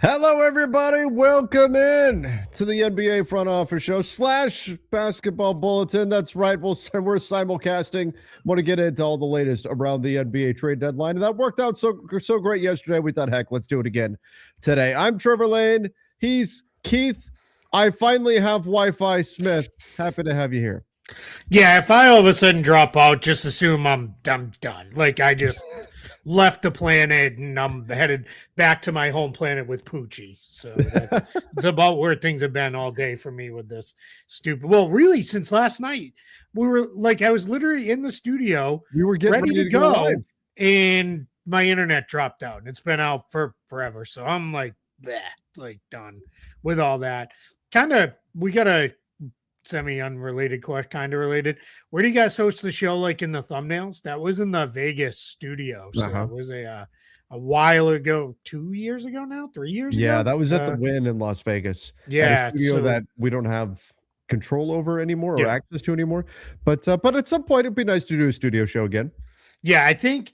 Hello, everybody. Welcome in to the NBA Front Office Show / Basketball Bulletin. That's right. We're simulcasting. Want to get into all the latest around the NBA trade deadline. And that worked out so great yesterday. We thought, heck, let's do it again today. I'm Trevor Lane. He's Keith. I finally have Wi-Fi. Smith, happy to have you here. Yeah, if I all of a sudden drop out, just assume I'm done. Like I just left the planet and I'm headed back to my home planet with Poochie. So it's about where things have been all day for me with this stupid. Well, really, since last night, I was literally in the studio. We were getting ready to go live. And my internet dropped out, and it's been out for forever. So I'm like done with all that. We got a semi-unrelated question, kind of related. Where do you guys host the show? Like in the thumbnails? That was in the Vegas studio. So it was a while ago, 2 years ago now, 3 years ago. Yeah, that was at the Wynn in Las Vegas. Yeah, a studio that we don't have control over anymore or access to anymore. But at some point, it'd be nice to do a studio show again. Yeah, I think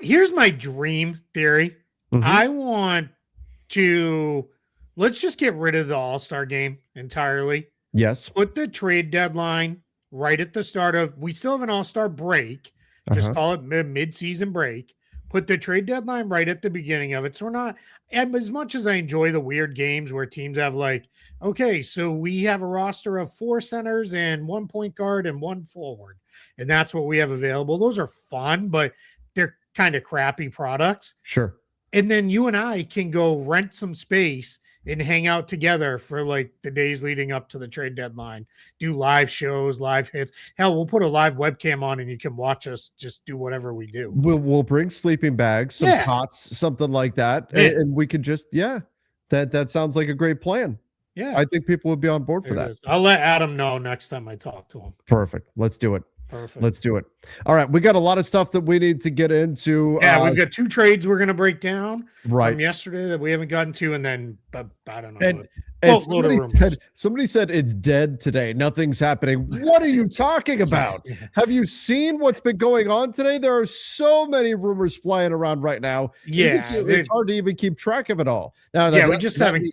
here's my dream theory. I want to let's just get rid of the All-Star game entirely. Yes. Put the trade deadline right at the start of. We still have an All-Star break. Just call it mid-season break. Put the trade deadline right at the beginning of it. So we're not. And as much as I enjoy the weird games where teams have okay, so we have a roster of 4 centers and 1 point guard and 1 forward, and that's what we have available. Those are fun, but they're kind of crappy products. Sure. And then you and I can go rent some space and hang out together for the days leading up to the trade deadline, do live shows, live hits. Hell, we'll put a live webcam on and you can watch us just do whatever we do. We'll bring sleeping bags, some cots, something like that. And we could just, that sounds like a great plan. Yeah. I think people would be on board for that. I'll let Adam know next time I talk to him. Perfect. Let's do it. Perfect. Let's do it. All right. We got a lot of stuff that we need to get into. Yeah, we've got 2 trades we're going to break down from yesterday that we haven't gotten to. And then, I don't know. And somebody said it's dead today. Nothing's happening. What are you talking about? Have you seen what's been going on today? There are so many rumors flying around right now. Yeah. It's hard to even keep track of it all. Now, we just haven't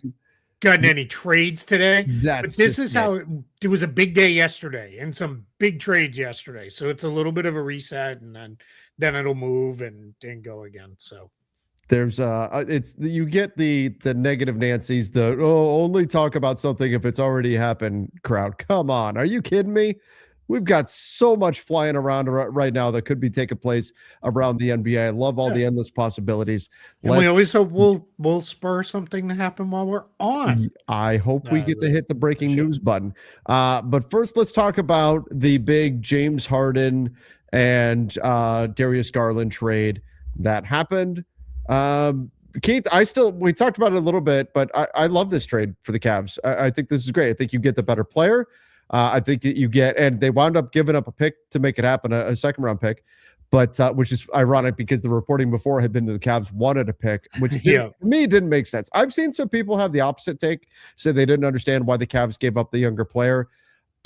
gotten any trades today. But this is how it was a big day yesterday and some big trades yesterday. So it's a little bit of a reset, and then it'll move and go again. So there's you get the negative Nancy's, only talk about something if it's already happened crowd. Come on. Are you kidding me? We've got so much flying around right now that could be taking place around the NBA. I love all the endless possibilities. And we always hope we'll spur something to happen while we're on. I hope we get to hit the breaking news button. But first, let's talk about the big James Harden and Darius Garland trade that happened. Keith, we talked about it a little bit, but I love this trade for the Cavs. I think this is great. I think you get the better player. I think that you get, and they wound up giving up a pick to make it happen, a second round pick, but which is ironic because the reporting before had been that the Cavs wanted a pick, which to me didn't make sense. I've seen some people have the opposite take, say they didn't understand why the Cavs gave up the younger player.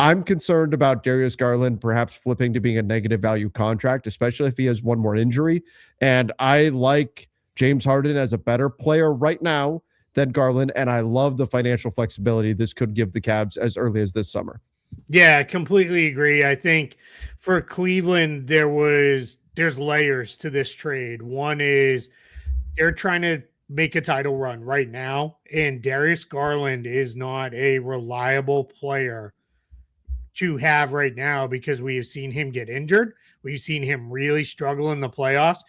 I'm concerned about Darius Garland perhaps flipping to being a negative value contract, especially if he has one more injury. And I like James Harden as a better player right now than Garland, and I love the financial flexibility this could give the Cavs as early as this summer. Yeah, I completely agree. I think for Cleveland, there's layers to this trade. One is they're trying to make a title run right now, and Darius Garland is not a reliable player to have right now because we have seen him get injured. We've seen him really struggle in the playoffs.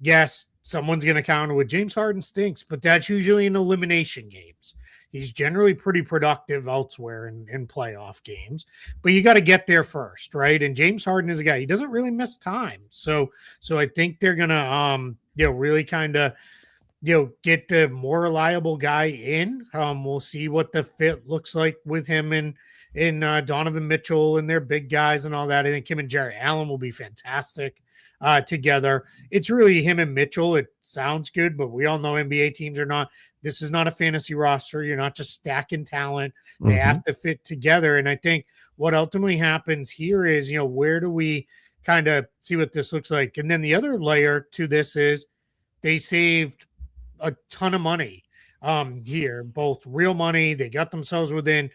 Yes, someone's going to counter with James Harden stinks, but that's usually in elimination games. He's generally pretty productive elsewhere in playoff games, but you got to get there first, right? And James Harden is a guy, he doesn't really miss time. So I think they're going to, really kind of, get the more reliable guy in. We'll see what the fit looks like with him and Donovan Mitchell and their big guys and all that. I think him and Jarrett Allen will be fantastic together. It's really him and Mitchell. It sounds good, but we all know NBA teams are not. This is not a fantasy roster. You're not just stacking talent. They have to fit together. And I think what ultimately happens here is, where do we kind of see what this looks like? And then the other layer to this is they saved a ton of money here, both real money. They got themselves within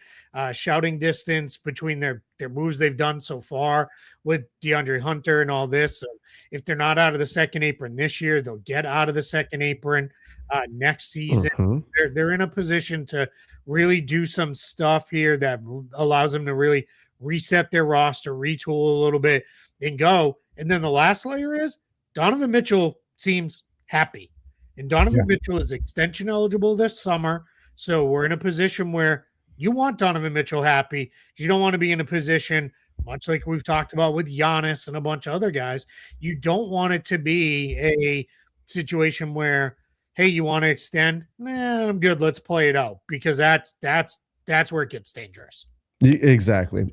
shouting distance between their moves they've done so far with DeAndre Hunter and all this. So if they're not out of the second apron this year, they'll get out of the second apron next season. They're in a position to really do some stuff here that allows them to really reset their roster, retool a little bit, and go. And then the last layer is Donovan Mitchell seems happy. And Donovan Mitchell is extension eligible this summer. So we're in a position where you want Donovan Mitchell happy. You don't want to be in a position, much like we've talked about with Giannis and a bunch of other guys, you don't want it to be a situation where, hey, you want to extend? Nah, I'm good. Let's play it out, because that's where it gets dangerous. Exactly.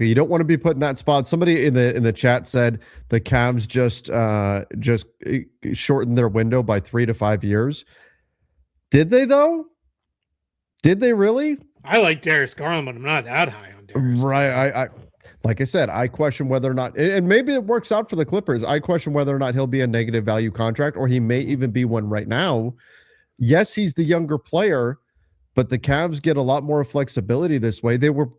You don't want to be put in that spot. Somebody in the chat said the Cavs just shortened their window by 3 to 5 years. Did they though? Did they really? I like Darius Garland, but I'm not that high on Darius. Right. I like I said, I question whether or not, and maybe it works out for the Clippers. I question whether or not he'll be a negative value contract, or he may even be one right now. Yes, he's the younger player, but the Cavs get a lot more flexibility this way. They were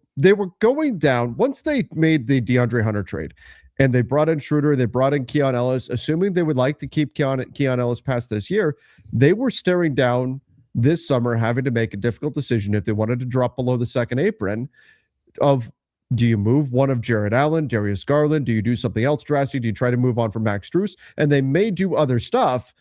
going down once they made the DeAndre Hunter trade, and they brought in Schroeder, they brought in Keon Ellis, assuming they would like to keep Keon Ellis past this year. They were staring down this summer, having to make a difficult decision if they wanted to drop below the second apron of, do you move one of Jared Allen, Darius Garland? Do you do something else drastic? Do you try to move on from Max Strus? And they may do other stuff,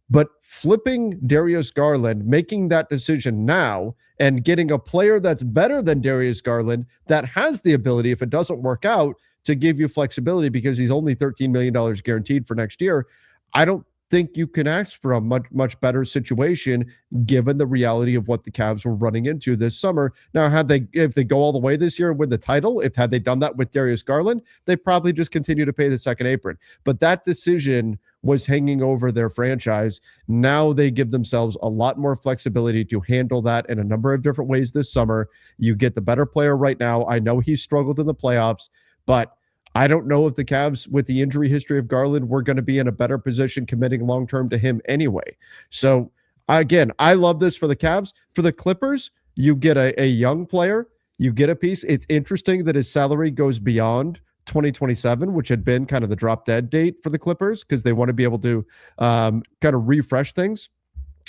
but flipping Darius Garland, making that decision now, and getting a player that's better than Darius Garland that has the ability, if it doesn't work out, to give you flexibility because he's only $13 million guaranteed for next year. I don't think you can ask for a much better situation given the reality of what the Cavs were running into this summer. Now, if they go all the way this year and win the title, had they done that with Darius Garland, they probably just continue to pay the second apron. But that decision was hanging over their franchise. Now they give themselves a lot more flexibility to handle that in a number of different ways this summer. You get the better player right now. I know he struggled in the playoffs, but I don't know if the Cavs, with the injury history of Garland, were going to be in a better position committing long-term to him anyway. So, again, I love this for the Cavs. For the Clippers, you get a young player, you get a piece. It's interesting that his salary goes beyond 2027, which had been kind of the drop-dead date for the Clippers, because they want to be able to kind of refresh things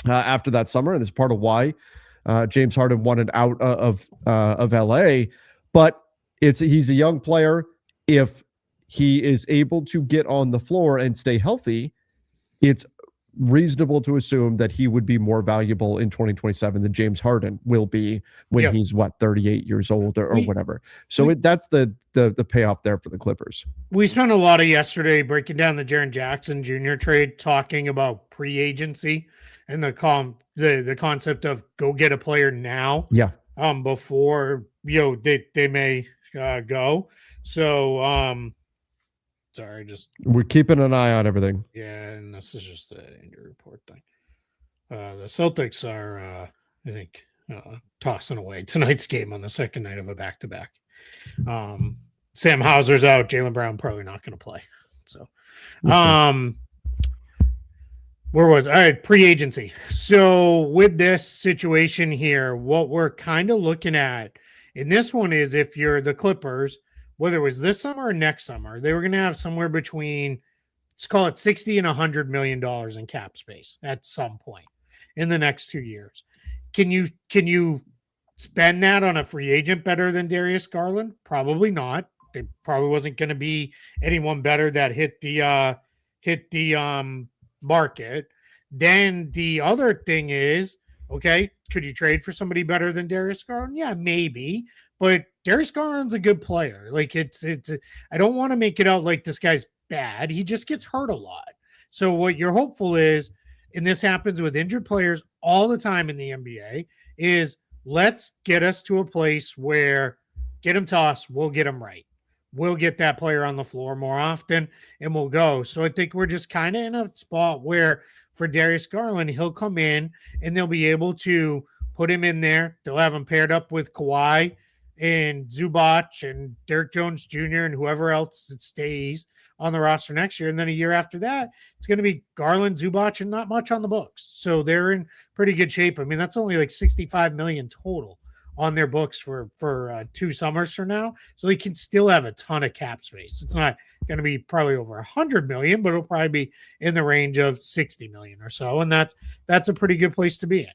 after that summer, and it's part of why James Harden wanted out of LA. But he's a young player. If he is able to get on the floor and stay healthy, it's reasonable to assume that he would be more valuable in 2027 than James Harden will be when he's 38 years old or whatever. So that's the payoff there for the Clippers. We spent a lot of yesterday breaking down the Jaren Jackson Jr. trade, talking about pre-agency and the concept of go get a player now. Yeah. Before they may go. So sorry, we're keeping an eye on everything. Yeah, and this is just an injury report thing. The Celtics are I think tossing away tonight's game on the second night of a back-to-back. Sam Hauser's out, Jaylen Brown probably not going to play. So where was I? Pre-agency. So with this situation here, what we're kind of looking at in this one is, if you're the Clippers, whether it was this summer or next summer, they were going to have somewhere between, let's call it $60 and $100 million in cap space at some point in the next 2 years. Can you spend that on a free agent better than Darius Garland? Probably not. There probably wasn't going to be anyone better that hit the market. Then the other thing is, okay, could you trade for somebody better than Darius Garland? Yeah, maybe. But Darius Garland's a good player. Like I don't want to make it out like this guy's bad. He just gets hurt a lot. So what you're hopeful is, and this happens with injured players all the time in the NBA, is let's get us to a place where get him to us, we'll get him right. We'll get that player on the floor more often and we'll go. So I think we're just kind of in a spot where for Darius Garland, he'll come in and they'll be able to put him in there. They'll have him paired up with Kawhi and Zubac and Derek Jones Jr. and whoever else that stays on the roster next year. And then a year after that, it's going to be Garland, Zubac, and not much on the books. So they're in pretty good shape. I mean, that's only like 65 million total on their books for 2 summers from now. So they can still have a ton of cap space. It's not going to be probably over 100 million, but it'll probably be in the range of 60 million or so. And that's a pretty good place to be in.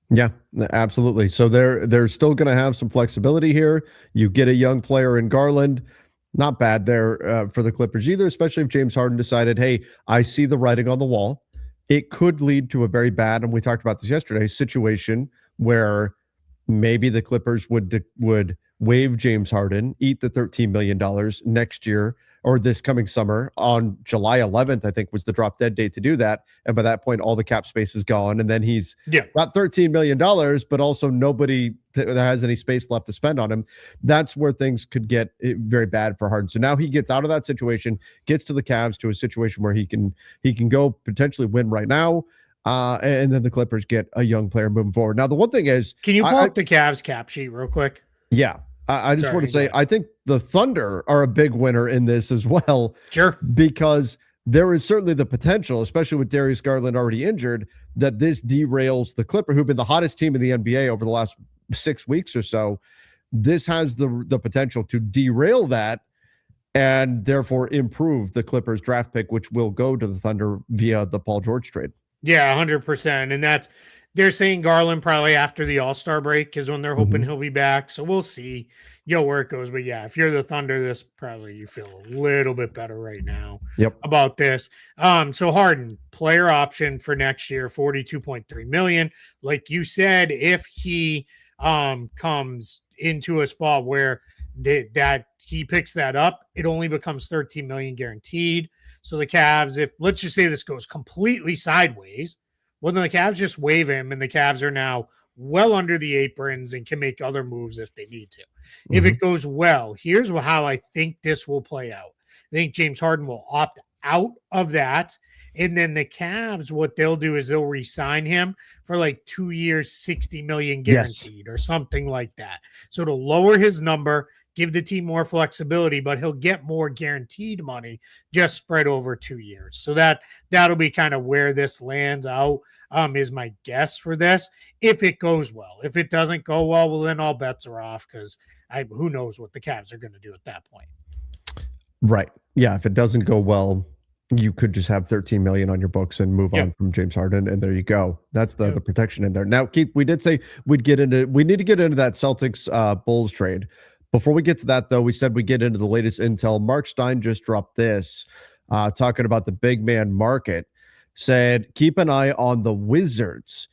Yeah, absolutely. So they're still going to have some flexibility here. You get a young player in Garland. Not bad there for the Clippers either, especially if James Harden decided, hey, I see the writing on the wall. It could lead to a very bad, and we talked about this yesterday, situation where maybe the Clippers would waive James Harden, eat the $13 million next year or this coming summer. On July 11th, I think, was the drop dead date to do that. And by that point, all the cap space is gone. And then he's got $13 million, but also nobody that has any space left to spend on him. That's where things could get very bad for Harden. So now he gets out of that situation, gets to the Cavs, to a situation where he can go potentially win right now. And then the Clippers get a young player moving forward. Now, the one thing is... Can you pull up the Cavs cap sheet real quick? Yeah. I just want to say, I think the Thunder are a big winner in this as well. Sure. Because there is certainly the potential, especially with Darius Garland already injured, that this derails the Clippers, who've been the hottest team in the NBA over the last 6 weeks or so. This has the potential to derail that and therefore improve the Clippers draft pick, which will go to the Thunder via the Paul George trade. Yeah, 100%. And they're saying Garland probably after the All-Star break is when they're hoping he'll be back. So we'll see, where it goes. But yeah, if you're the Thunder, this probably you feel a little bit better right now about this. So Harden, player option for next year, $42.3 million. Like you said, if he comes into a spot where that he picks that up, it only becomes $13 million guaranteed. So the Cavs, if let's just say this goes completely sideways, well, then the Cavs just waive him, and the Cavs are now well under the aprons and can make other moves if they need to. If it goes well, here's how I think this will play out. I think James Harden will opt out of that, and then the Cavs, what they'll do is they'll re-sign him for like 2 years, $60 million guaranteed or something like that. So it'll lower his number, give the team more flexibility, but he'll get more guaranteed money just spread over 2 years. So that'll be kind of where this lands out, is my guess for this, if it goes well. If it doesn't go well, then all bets are off, because who knows what the Cavs are going to do at that point. Right. Yeah, if it doesn't go well, you could just have 13 million on your books and move on from James Harden, and there you go. That's the protection in there. Now, Keith, we did say we need to get into that Celtics Bulls trade. Before we get to that, though, we said we get into the latest intel. Mark Stein just dropped this, talking about the big man market. Said, keep an eye on the Wizards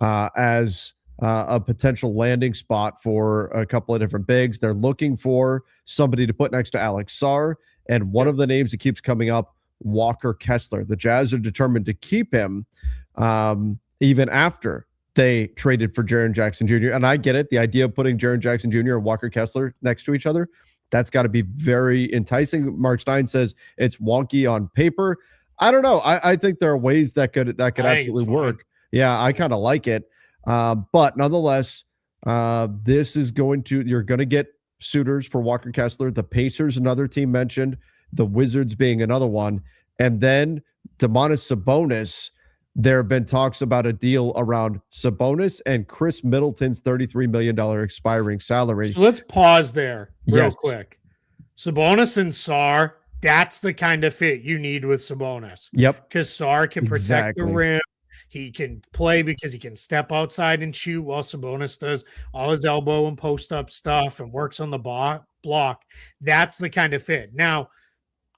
as a potential landing spot for a couple of different bigs. They're looking for somebody to put next to Alex Sarr, and one of the names that keeps coming up, Walker Kessler. The Jazz are determined to keep him even after they traded for Jaren Jackson Jr. And I get it. The idea of putting Jaren Jackson Jr. and Walker Kessler next to each other, that's got to be very enticing. Mark Stein says it's wonky on paper. I don't know. I think there are ways that could absolutely work. Yeah, I kind of like it. But nonetheless, this is you're going to get suitors for Walker Kessler. The Pacers, another team mentioned, the Wizards being another one. And then Domantas Sabonis. There have been talks about a deal around Sabonis and Chris Middleton's $33 million expiring salary. So let's pause there real quick. Sabonis and Sarr, that's the kind of fit you need with Sabonis. Yep. Because Sarr can protect the rim. He can play because he can step outside and shoot, while Sabonis does all his elbow and post-up stuff and works on the block. That's the kind of fit. Now,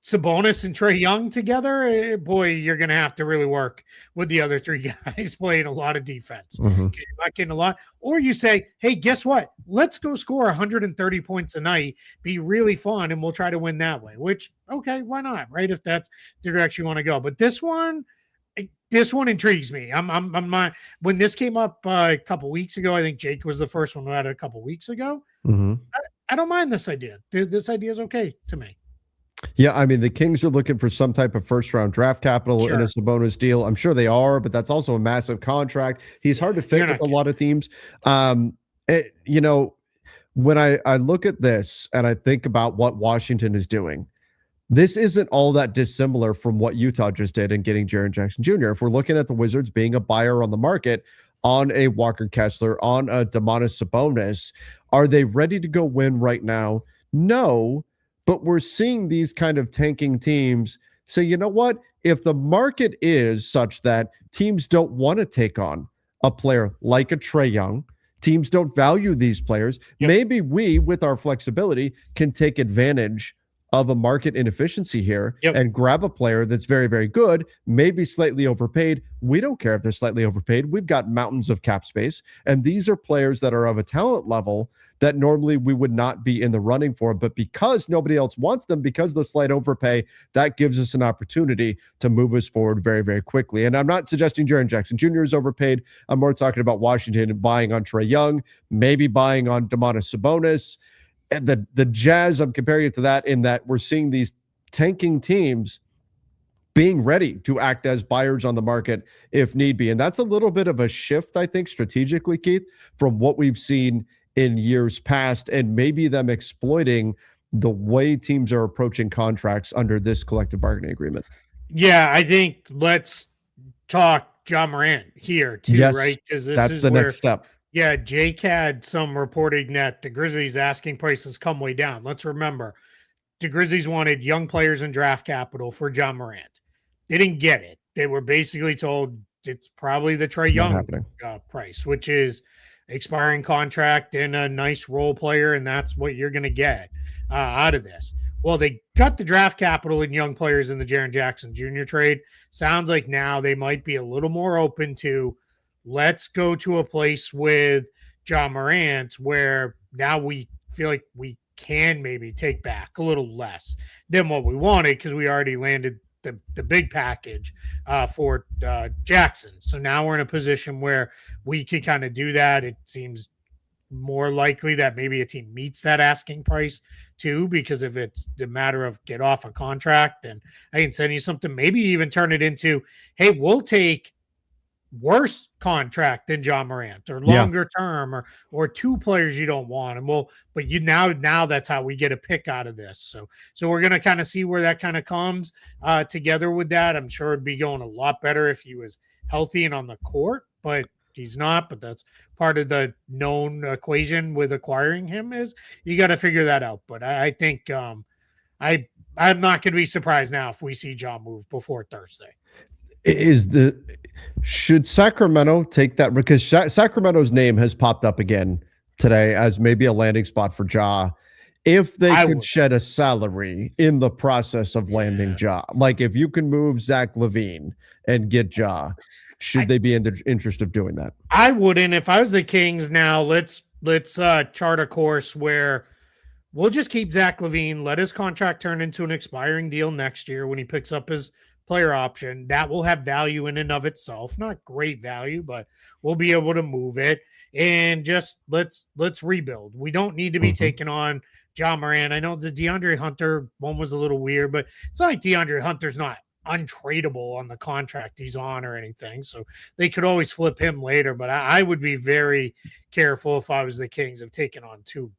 Sabonis and Trae Young together, boy, you're going to have to really work with the other three guys playing a lot of defense. You're not getting a lot. Or you say, hey, guess what? Let's go score 130 points a night, be really fun, and we'll try to win that way. Which, okay, why not, right? If that's the direction you want to go. But this one intrigues me. I'm not. When this came up a couple weeks ago, I think Jake was the first one who had it a couple weeks ago. I don't mind this idea. This idea is okay to me. Yeah, I mean, the Kings are looking for some type of first-round draft capital in a Sabonis deal. I'm sure they are, but that's also a massive contract. He's hard to fit with a lot of teams. When I look at this and I think about what Washington is doing, this isn't all that dissimilar from what Utah just did in getting Jaren Jackson Jr. If we're looking at the Wizards being a buyer on the market on a Walker Kessler, on a Domantas Sabonis, are they ready to go win right now? No, but we're seeing these kind of tanking teams say, you know what? If the market is such that teams don't want to take on a player like a Trae Young, teams don't value these players, maybe we, with our flexibility, can take advantage of a market inefficiency here and grab a player that's very, very good, maybe slightly overpaid. We don't care if they're slightly overpaid. We've got mountains of cap space. And these are players that are of a talent level that normally we would not be in the running for. But because nobody else wants them, because of the slight overpay, that gives us an opportunity to move us forward very, very quickly. And I'm not suggesting Jaren Jackson Jr. is overpaid. I'm more talking about Washington buying on Trae Young, maybe buying on Domantas Sabonis. And the Jazz, I'm comparing it to that in that we're seeing these tanking teams being ready to act as buyers on the market if need be. And that's a little bit of a shift, I think, strategically, Keith, from what we've seen in years past, and maybe them exploiting the way teams are approaching contracts under this collective bargaining agreement. Yeah, I think let's talk John Morant here too, right? Because that's is the next step. Yeah, Jake had some reporting that the Grizzlies' asking prices come way down. Let's remember, the Grizzlies wanted young players and draft capital for John Morant. They didn't get it. They were basically told it's probably the Trae Young price, which is expiring contract and a nice role player, and that's what you're going to get out of this. Well, they got the draft capital in young players in the Jaren Jackson Jr. trade. Sounds like now they might be a little more open to let's go to a place with John Morant where now we feel like we can maybe take back a little less than what we wanted because we already landed the big package for Jackson. So now we're in a position where we can kind of do that. It seems more likely that maybe a team meets that asking price too, because if it's the matter of get off a contract and I can send you something, maybe even turn it into, hey, we'll take worse contract than John Morant or longer term or two players you don't want. And but you now that's how we get a pick out of this. So we're going to kind of see where that kind of comes together with that. I'm sure it'd be going a lot better if he was healthy and on the court, but he's not. But that's part of the known equation with acquiring him is you got to figure that out. But I think I'm not going to be surprised now if we see John move before Thursday. Should Sacramento take that, because Sacramento's name has popped up again today as maybe a landing spot for Ja, if they could shed a salary in the process of landing Ja. Like if you can move Zach LaVine and get Ja, should they be in the interest of doing that? I wouldn't. If I was the Kings now, let's chart a course where we'll just keep Zach LaVine, let his contract turn into an expiring deal next year when he picks up his player option. That will have value in and of itself. Not great value, but we'll be able to move it and just let's rebuild. We don't need to be taking on John Morant. I know the DeAndre Hunter one was a little weird, but it's not like DeAndre Hunter's not untradeable on the contract he's on or anything. So they could always flip him later, but I would be very careful if I was the Kings of taking on too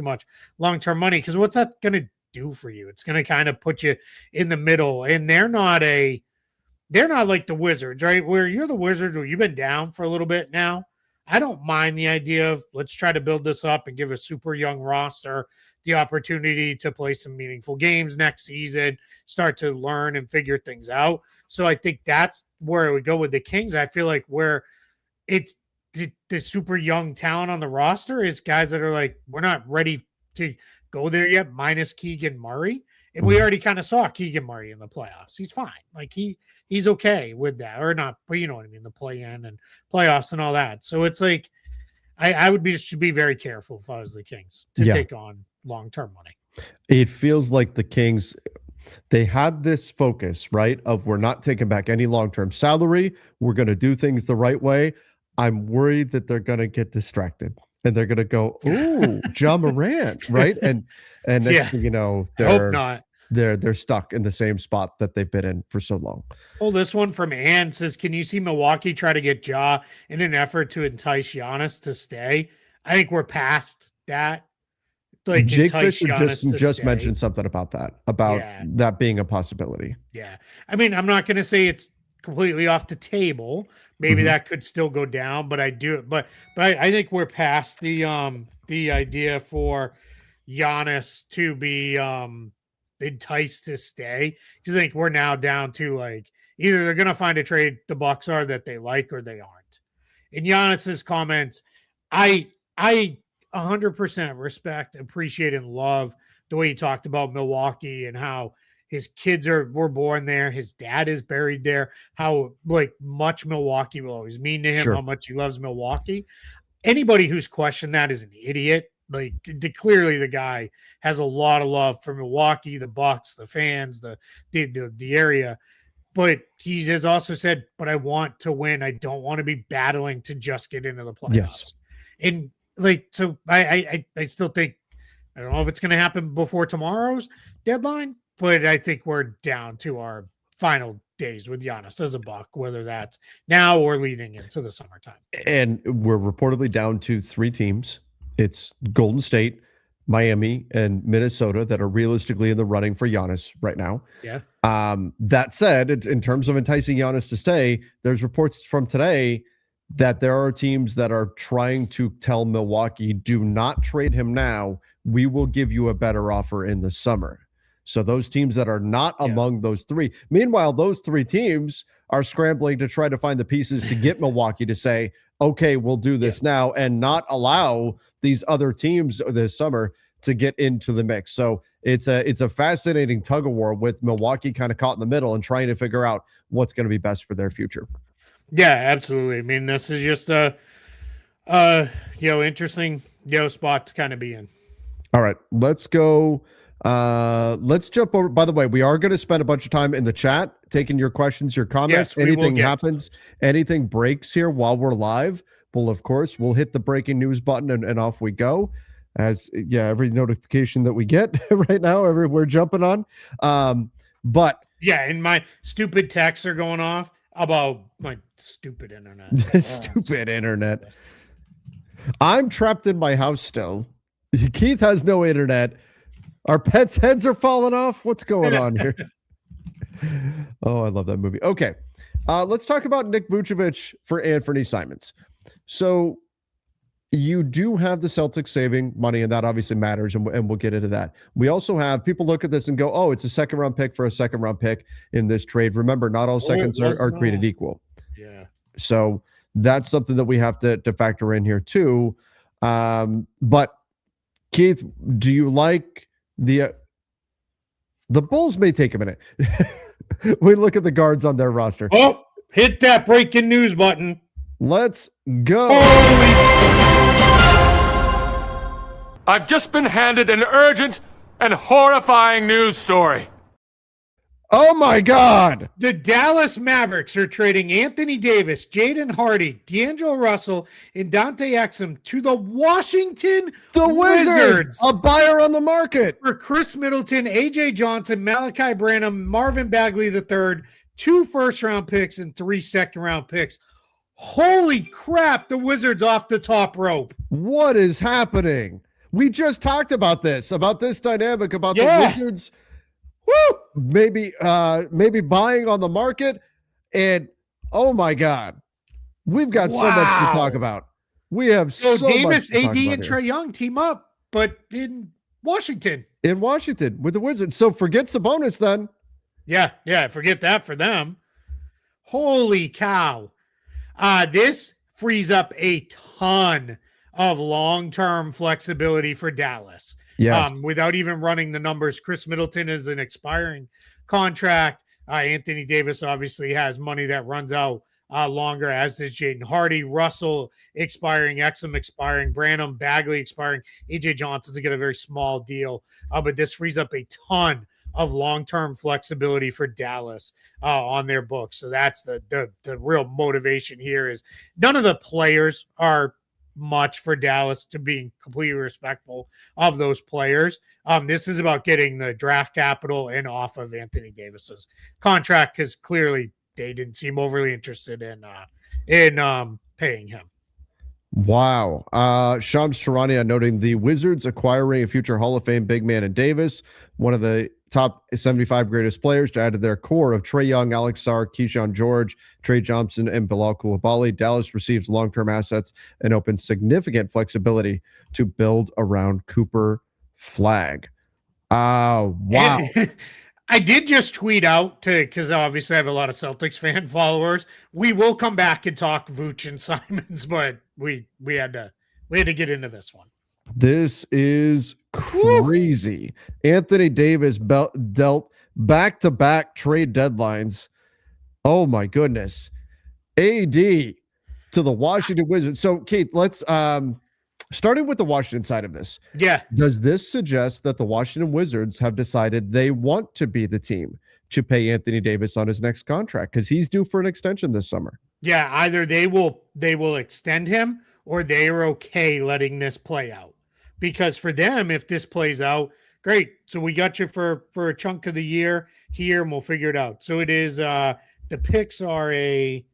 much long-term money. Because what's that going to do for you? It's going to kind of put you in the middle, and they're not like the Wizards, right? Where you're the Wizards where you've been down for a little bit now. I don't mind the idea of let's try to build this up and give a super young roster the opportunity to play some meaningful games next season, start to learn and figure things out. So I think that's where I would go with the Kings. I feel like where it's the super young talent on the roster is guys that are like, we're not ready to go there yet, minus Keegan Murray. And we already kind of saw Keegan Murray in the playoffs. He's fine. Like he's okay with that, or not, but you know what I mean, the play-in and playoffs and all that. So it's like I would should be very careful if I was the Kings to take on long-term money. It feels like the Kings, they had this focus, right, of we're not taking back any long-term salary. We're going to do things the right way. I'm worried that they're going to get distracted and they're going to go, ooh, John Morant, right? And next thing you know, they're stuck in the same spot that they've been in for so long. Well, this one from Ann says, can you see Milwaukee try to get Ja in an effort to entice Giannis to stay? I think we're past that like Jake entice Fisher Giannis to just stay. mentioned something about that being a possibility. Yeah. I mean, I'm not going to say it's completely off the table. Maybe that could still go down, but I think we're past the idea for Giannis to be enticed to stay. Because I think we're now down to like either they're going to find a trade the Bucks are that they like or they aren't. In Giannis's comments, I 100% respect, appreciate, and love the way he talked about Milwaukee and how his kids were born there. His dad is buried there. How like much Milwaukee will always mean to him. Sure. How much he loves Milwaukee. Anybody who's questioned that is an idiot. Like clearly, the guy has a lot of love for Milwaukee, the Bucks, the fans, the area. But he has also said, "But I want to win. I don't want to be battling to just get into the playoffs." Yes. And like, so I still think I don't know if it's going to happen before tomorrow's deadline, but I think we're down to our final days with Giannis as a Buck, whether that's now or leading into the summertime. And we're reportedly down to 3 teams. It's Golden State, Miami, and Minnesota that are realistically in the running for Giannis right now. Yeah. That said, in terms of enticing Giannis to stay, there's reports from today that there are teams that are trying to tell Milwaukee, do not trade him now. We will give you a better offer in the summer. So those teams that are not among those 3. Meanwhile, those 3 teams are scrambling to try to find the pieces to get Milwaukee to say, okay, we'll do this now, and not allow these other teams this summer to get into the mix. So it's a fascinating tug of war with Milwaukee kind of caught in the middle and trying to figure out what's going to be best for their future. Yeah, absolutely. I mean, this is just a interesting spot to kind of be in. All right, let's go. Let's jump over. By the way, we are going to spend a bunch of time in the chat taking your questions, your comments. Yes, anything happens, anything breaks here while we're live, we'll hit the breaking news button and off we go. As every notification that we get right now, we're jumping on. But yeah, and my stupid texts are going off about my stupid internet. Stupid internet. I'm trapped in my house still. Keith has no internet. Our pets' heads are falling off. What's going on here? Oh, I love that movie. Okay. Let's talk about Nick Vucevic for Anthony Simons. So you do have the Celtics saving money, and that obviously matters, and we'll get into that. We also have people look at this and go, oh, it's a second-round pick for a second-round pick in this trade. Remember, not all seconds are created equal. Yeah. So that's something that we have to factor in here too. But Keith, do you like the Bulls? May take a minute. We look at the guards on their roster. Oh, hit that breaking news button. Let's go. I've just been handed an urgent and horrifying news story. Oh my God. The Dallas Mavericks are trading Anthony Davis, Jaden Hardy, D'Angelo Russell, and Dante Exum to the Washington Wizards. A buyer on the market. For Chris Middleton, AJ Johnson, Malachi Branham, Marvin Bagley III, 2 first-round picks and 3 second-round picks. Holy crap, the Wizards off the top rope. What is happening? We just talked about this dynamic, about the Wizards maybe buying on the market. And oh my God, we've got so much to talk about. We have so Davis, much to AD, and Trae Young team up, but in Washington. With the Wizards. So forget Sabonis then. Yeah, forget that for them. Holy cow. This frees up a ton of long-term flexibility for Dallas. Yes. Without even running the numbers, Chris Middleton is an expiring contract. Anthony Davis obviously has money that runs out longer, as does Jaden Hardy. Russell expiring, Exum expiring, Branham, Bagley expiring. AJ Johnson's going to get a very small deal, but this frees up a ton of long-term flexibility for Dallas on their books. So that's the real motivation here. Is none of the players are much for Dallas, to being completely respectful of those players. This is about getting the draft capital and off of Anthony Davis's contract, because clearly they didn't seem overly interested in paying him. Wow. Shams Charania noting the Wizards acquiring a future Hall of Fame big man in Davis, one of the top 75 greatest players to add to their core of Trae Young, Alex Sarr, Keyshawn George, Trey Johnson, and Bilal Coulibaly. Dallas receives long-term assets and opens significant flexibility to build around Cooper Flag. Wow. And I did just tweet out because obviously I have a lot of Celtics fan followers. We will come back and talk Vooch and Simons, but we had to get into this one. This is crazy. Anthony Davis dealt back-to-back trade deadlines. Oh my goodness. AD to the Washington Wizards. So, Kate, let's starting with the Washington side of this. Yeah. Does this suggest that the Washington Wizards have decided they want to be the team to pay Anthony Davis on his next contract because he's due for an extension this summer? Yeah, either they will extend him or they are okay letting this play out. Because for them, if this plays out, great. So we got you for a chunk of the year here and we'll figure it out. So it is the picks are a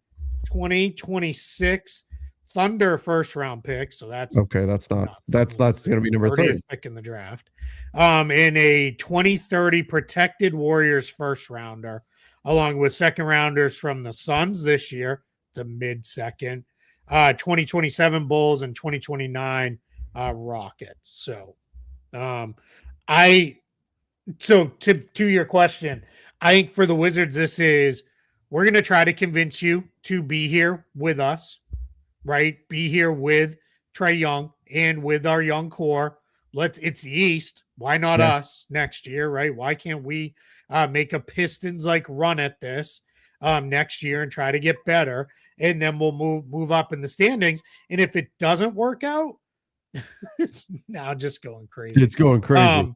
2026 Thunder first round pick. So that's okay. That's going to be number 30 pick in the draft. And a 2030 protected Warriors first rounder, along with second rounders from the Suns this year, the mid second, 2027 Bulls and 2029 Rockets. So, to your question, I think for the Wizards, we're going to try to convince you to be here with us, right? Be here with Trae Young and with our young core. It's the East. Why not us next year, right? Why can't we make a Pistons like run at this next year and try to get better? And then we'll move up in the standings. And if it doesn't work out, it's now just going crazy. It's going crazy.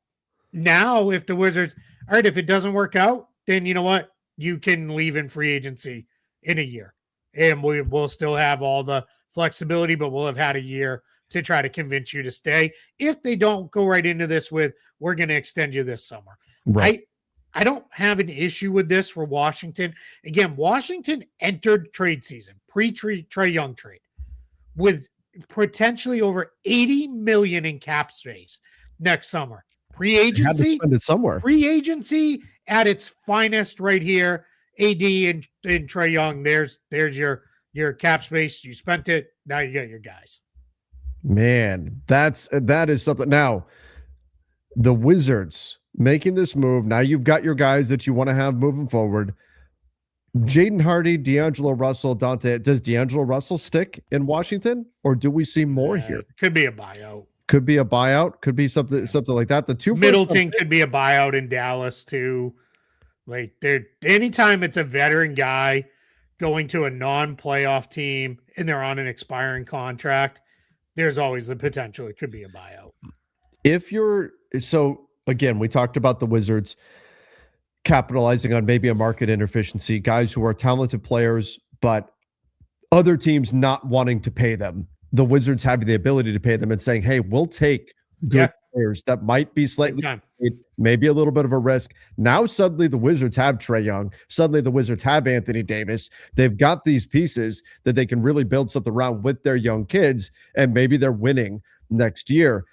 Now, if the Wizards, all right, if it doesn't work out, then you know what? You can leave in free agency in a year. And we'll still have all the flexibility, but we'll have had a year to try to convince you to stay. If they don't go right into this with, we're going to extend you this summer. Right. I don't have an issue with this for Washington. Again, Washington entered trade season, pre-Trae Young trade, with potentially over $80 million in cap space next summer. Pre-agency, had to spend it somewhere. Pre-agency at its finest right here. AD and Trae Young. There's your cap space. You spent it. Now you got your guys. Man, that is something. Now, the Wizards making this move. Now you've got your guys that you want to have moving forward. Jaden Hardy, D'Angelo Russell, Dante. Does D'Angelo Russell stick in Washington, or do we see more here? Could be a buyout. Could be a buyout. Could be something like that. The two Middleton could be a buyout in Dallas too. Like anytime it's a veteran guy going to a non-playoff team and they're on an expiring contract, there's always the potential it could be a buyout. Again, we talked about the Wizards capitalizing on maybe a market inefficiency, guys who are talented players, but other teams not wanting to pay them. The Wizards having the ability to pay them and saying, hey, we'll take good players that might be slightly, maybe a little bit of a risk. Now, suddenly the Wizards have Trae Young. Suddenly the Wizards have Anthony Davis. They've got these pieces that they can really build something around with their young kids, and maybe they're winning next year.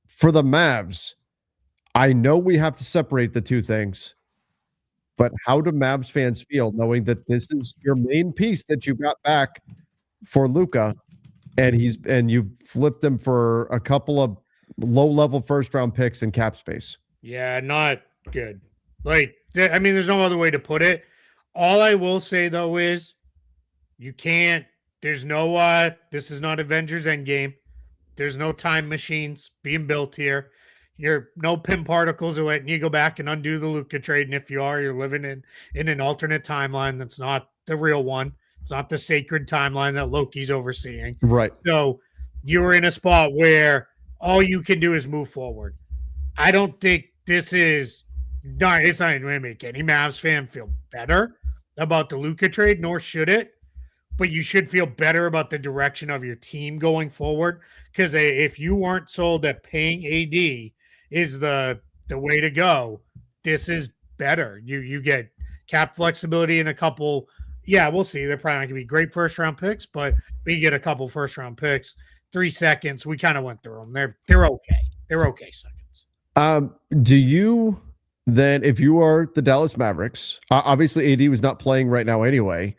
For the Mavs, I know we have to separate the two things, but how do Mavs fans feel knowing that this is your main piece that you got back for Luka, and you flipped him for a couple of low-level first-round picks and cap space? Yeah, not good. Like, I mean, there's no other way to put it. All I will say, though, is you can't – there's no this is not Avengers Endgame. There's no time machines being built here. No PIM particles are letting you go back and undo the Luka trade. And if you are, you're living in an alternate timeline that's not the real one. It's not the sacred timeline that Loki's overseeing. Right. So you're in a spot where all you can do is move forward. I don't think it's not going to make any Mavs fan feel better about the Luka trade, nor should it. But you should feel better about the direction of your team going forward. Because if you weren't sold that paying AD is the way to go, this is better. You get cap flexibility in a couple Yeah, we'll see. They're probably not going to be great first-round picks, but we get a couple first-round picks. 3 seconds, we kind of went through them. They're okay. They're okay seconds. Do you then, if you are the Dallas Mavericks, obviously AD was not playing right now anyway.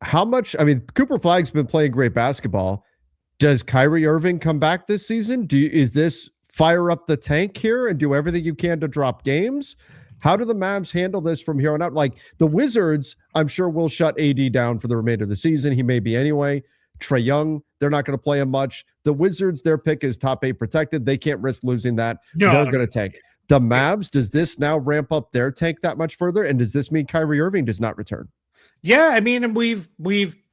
How much? I mean, Cooper Flagg's been playing great basketball. Does Kyrie Irving come back this season? Is this fire up the tank here and do everything you can to drop games? How do the Mavs handle this from here on out? Like the Wizards, I'm sure will shut AD down for the remainder of the season. He may be anyway. Trae Young, they're not going to play him much. The Wizards, their pick is top 8 protected. They can't risk losing that. No, they're going to tank. The Mavs, does this now ramp up their tank that much further? And does this mean Kyrie Irving does not return? Yeah, I mean, and we've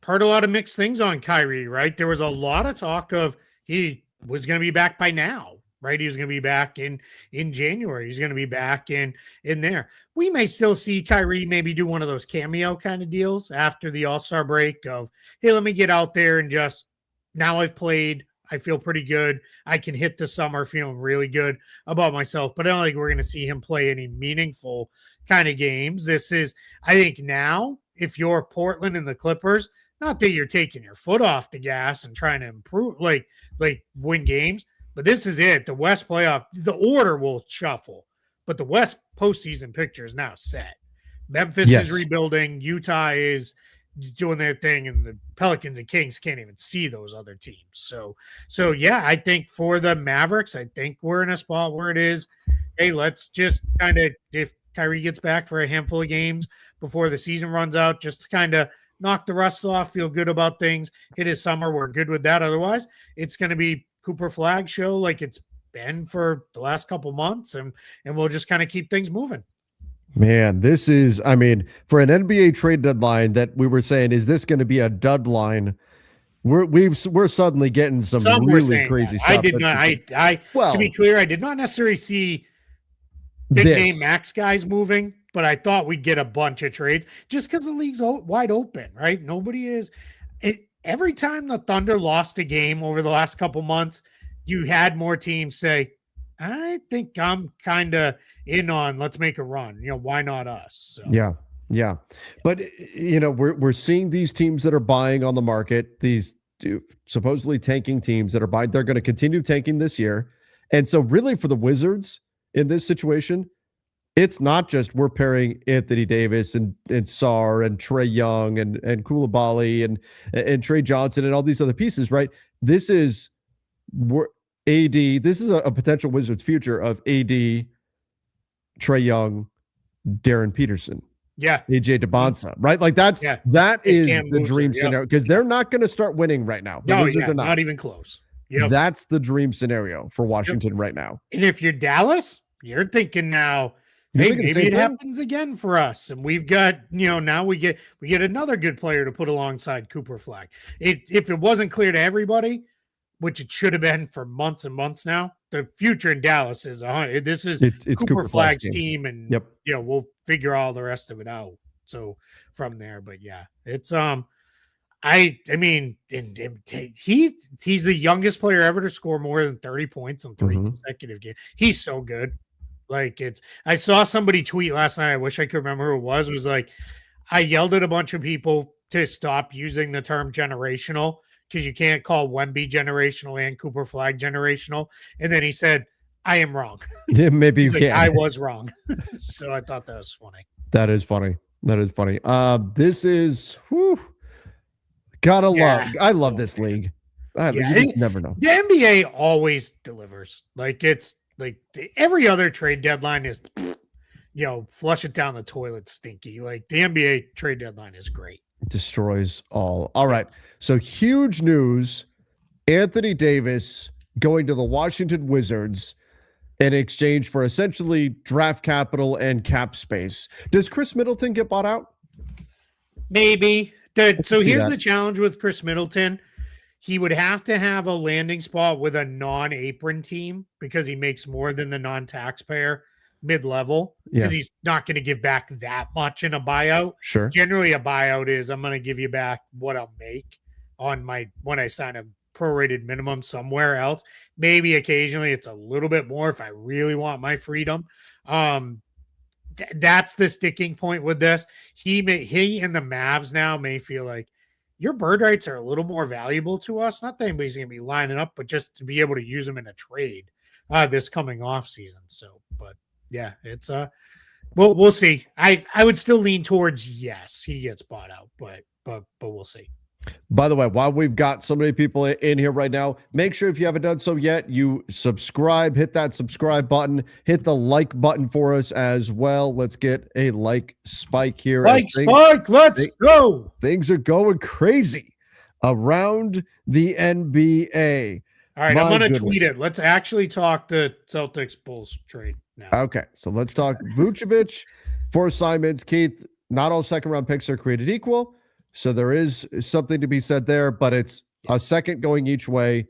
heard a lot of mixed things on Kyrie, right? There was a lot of talk of he was going to be back by now, right? He was going to be back in January. He's going to be back in there. We may still see Kyrie maybe do one of those cameo kind of deals after the All-Star break of, hey, let me get out there and just, now I've played, I feel pretty good. I can hit the summer feeling really good about myself, but I don't think we're going to see him play any meaningful kind of games. This is, I think now, if you're Portland and the Clippers, not that you're taking your foot off the gas and trying to improve, like win games, but this is it. The West playoff, the order will shuffle, but the West postseason picture is now set. Memphis is rebuilding. Utah is doing their thing, and the Pelicans and Kings can't even see those other teams. So yeah, I think for the Mavericks, I think we're in a spot where it is, hey, let's just kind of, if Kyrie gets back for a handful of games before the season runs out, just to kind of knock the rust off, feel good about things, hit his summer, we're good with that. Otherwise, it's going to be Cooper Flag show like it's been for the last couple months, and we'll just kind of keep things moving. Man, this is, I mean, for an NBA trade deadline that we were saying, is this going to be a dud line? We're suddenly getting some really crazy stuff. I did not. Well, to be clear, I did not necessarily see big name max guys moving, but I thought we'd get a bunch of trades just because the league's wide open, right? Nobody is. Every time the Thunder lost a game over the last couple months, you had more teams say, I think I'm kind of in on, let's make a run. You know, why not us? So. Yeah. But, you know, we're seeing these teams that are buying on the market, these supposedly tanking teams that are buying, they're going to continue tanking this year. And so really for the Wizards in this situation, it's not just we're pairing Anthony Davis and Sarr and Trae Young and Koulibaly and Trey Johnson and all these other pieces, right? This is AD. This is a potential Wizards future of AD, Trae Young, Darren Peterson, AJ DeBonsa, right? Like that is the dream scenario because they're not going to start winning right now. The Wizards are not even close. That's the dream scenario for Washington right now. And if you're Dallas, you're thinking now, hey, maybe it happens again for us. And we've got, now we get another good player to put alongside Cooper Flag. If it wasn't clear to everybody, which it should have been for months and months now, the future in Dallas is it's Cooper Flag's team, and we'll figure all the rest of it out. So from there, but yeah, it's I mean, he's the youngest player ever to score more than 30 points in 3 consecutive games. He's so good. Like I saw somebody tweet last night. I wish I could remember who it was. It was like, I yelled at a bunch of people to stop using the term generational because you can't call Wemby generational and Cooper Flag generational. And then he said, I am wrong. Yeah, maybe you can. I was wrong. So I thought that was funny. That is funny. This is love. I love this league. You just never know. The NBA always delivers. Like it's like every other trade deadline is, flush it down the toilet stinky. Like the NBA trade deadline is great. It destroys all. All right. So huge news. Anthony Davis going to the Washington Wizards in exchange for essentially draft capital and cap space. Does Chris Middleton get bought out? Maybe. So here's the challenge with Chris Middleton. He would have to have a landing spot with a non-apron team because he makes more than the non-taxpayer mid-level because he's not going to give back that much in a buyout. Sure. Generally, a buyout is I'm going to give you back what I'll make on when I sign a prorated minimum somewhere else. Maybe occasionally it's a little bit more if I really want my freedom. that's the sticking point with this. He and the Mavs now may feel like your bird rights are a little more valuable to us. Not that anybody's going to be lining up, but just to be able to use them in a trade this coming off season. So, but yeah, it's we'll see. I would still lean towards yes, he gets bought out, but we'll see. By the way, while we've got so many people in here right now, make sure if you haven't done so yet, you subscribe, hit that subscribe button, hit the like button for us as well. Let's get a like spike here. Spike, let's go. Things are going crazy around the NBA. All right, I'm going to tweet it. Let's actually talk the Celtics Bulls trade now. Okay, so let's talk Vucevic for Simons. Keith, not all second round picks are created equal. So there is something to be said there, but it's a second going each way.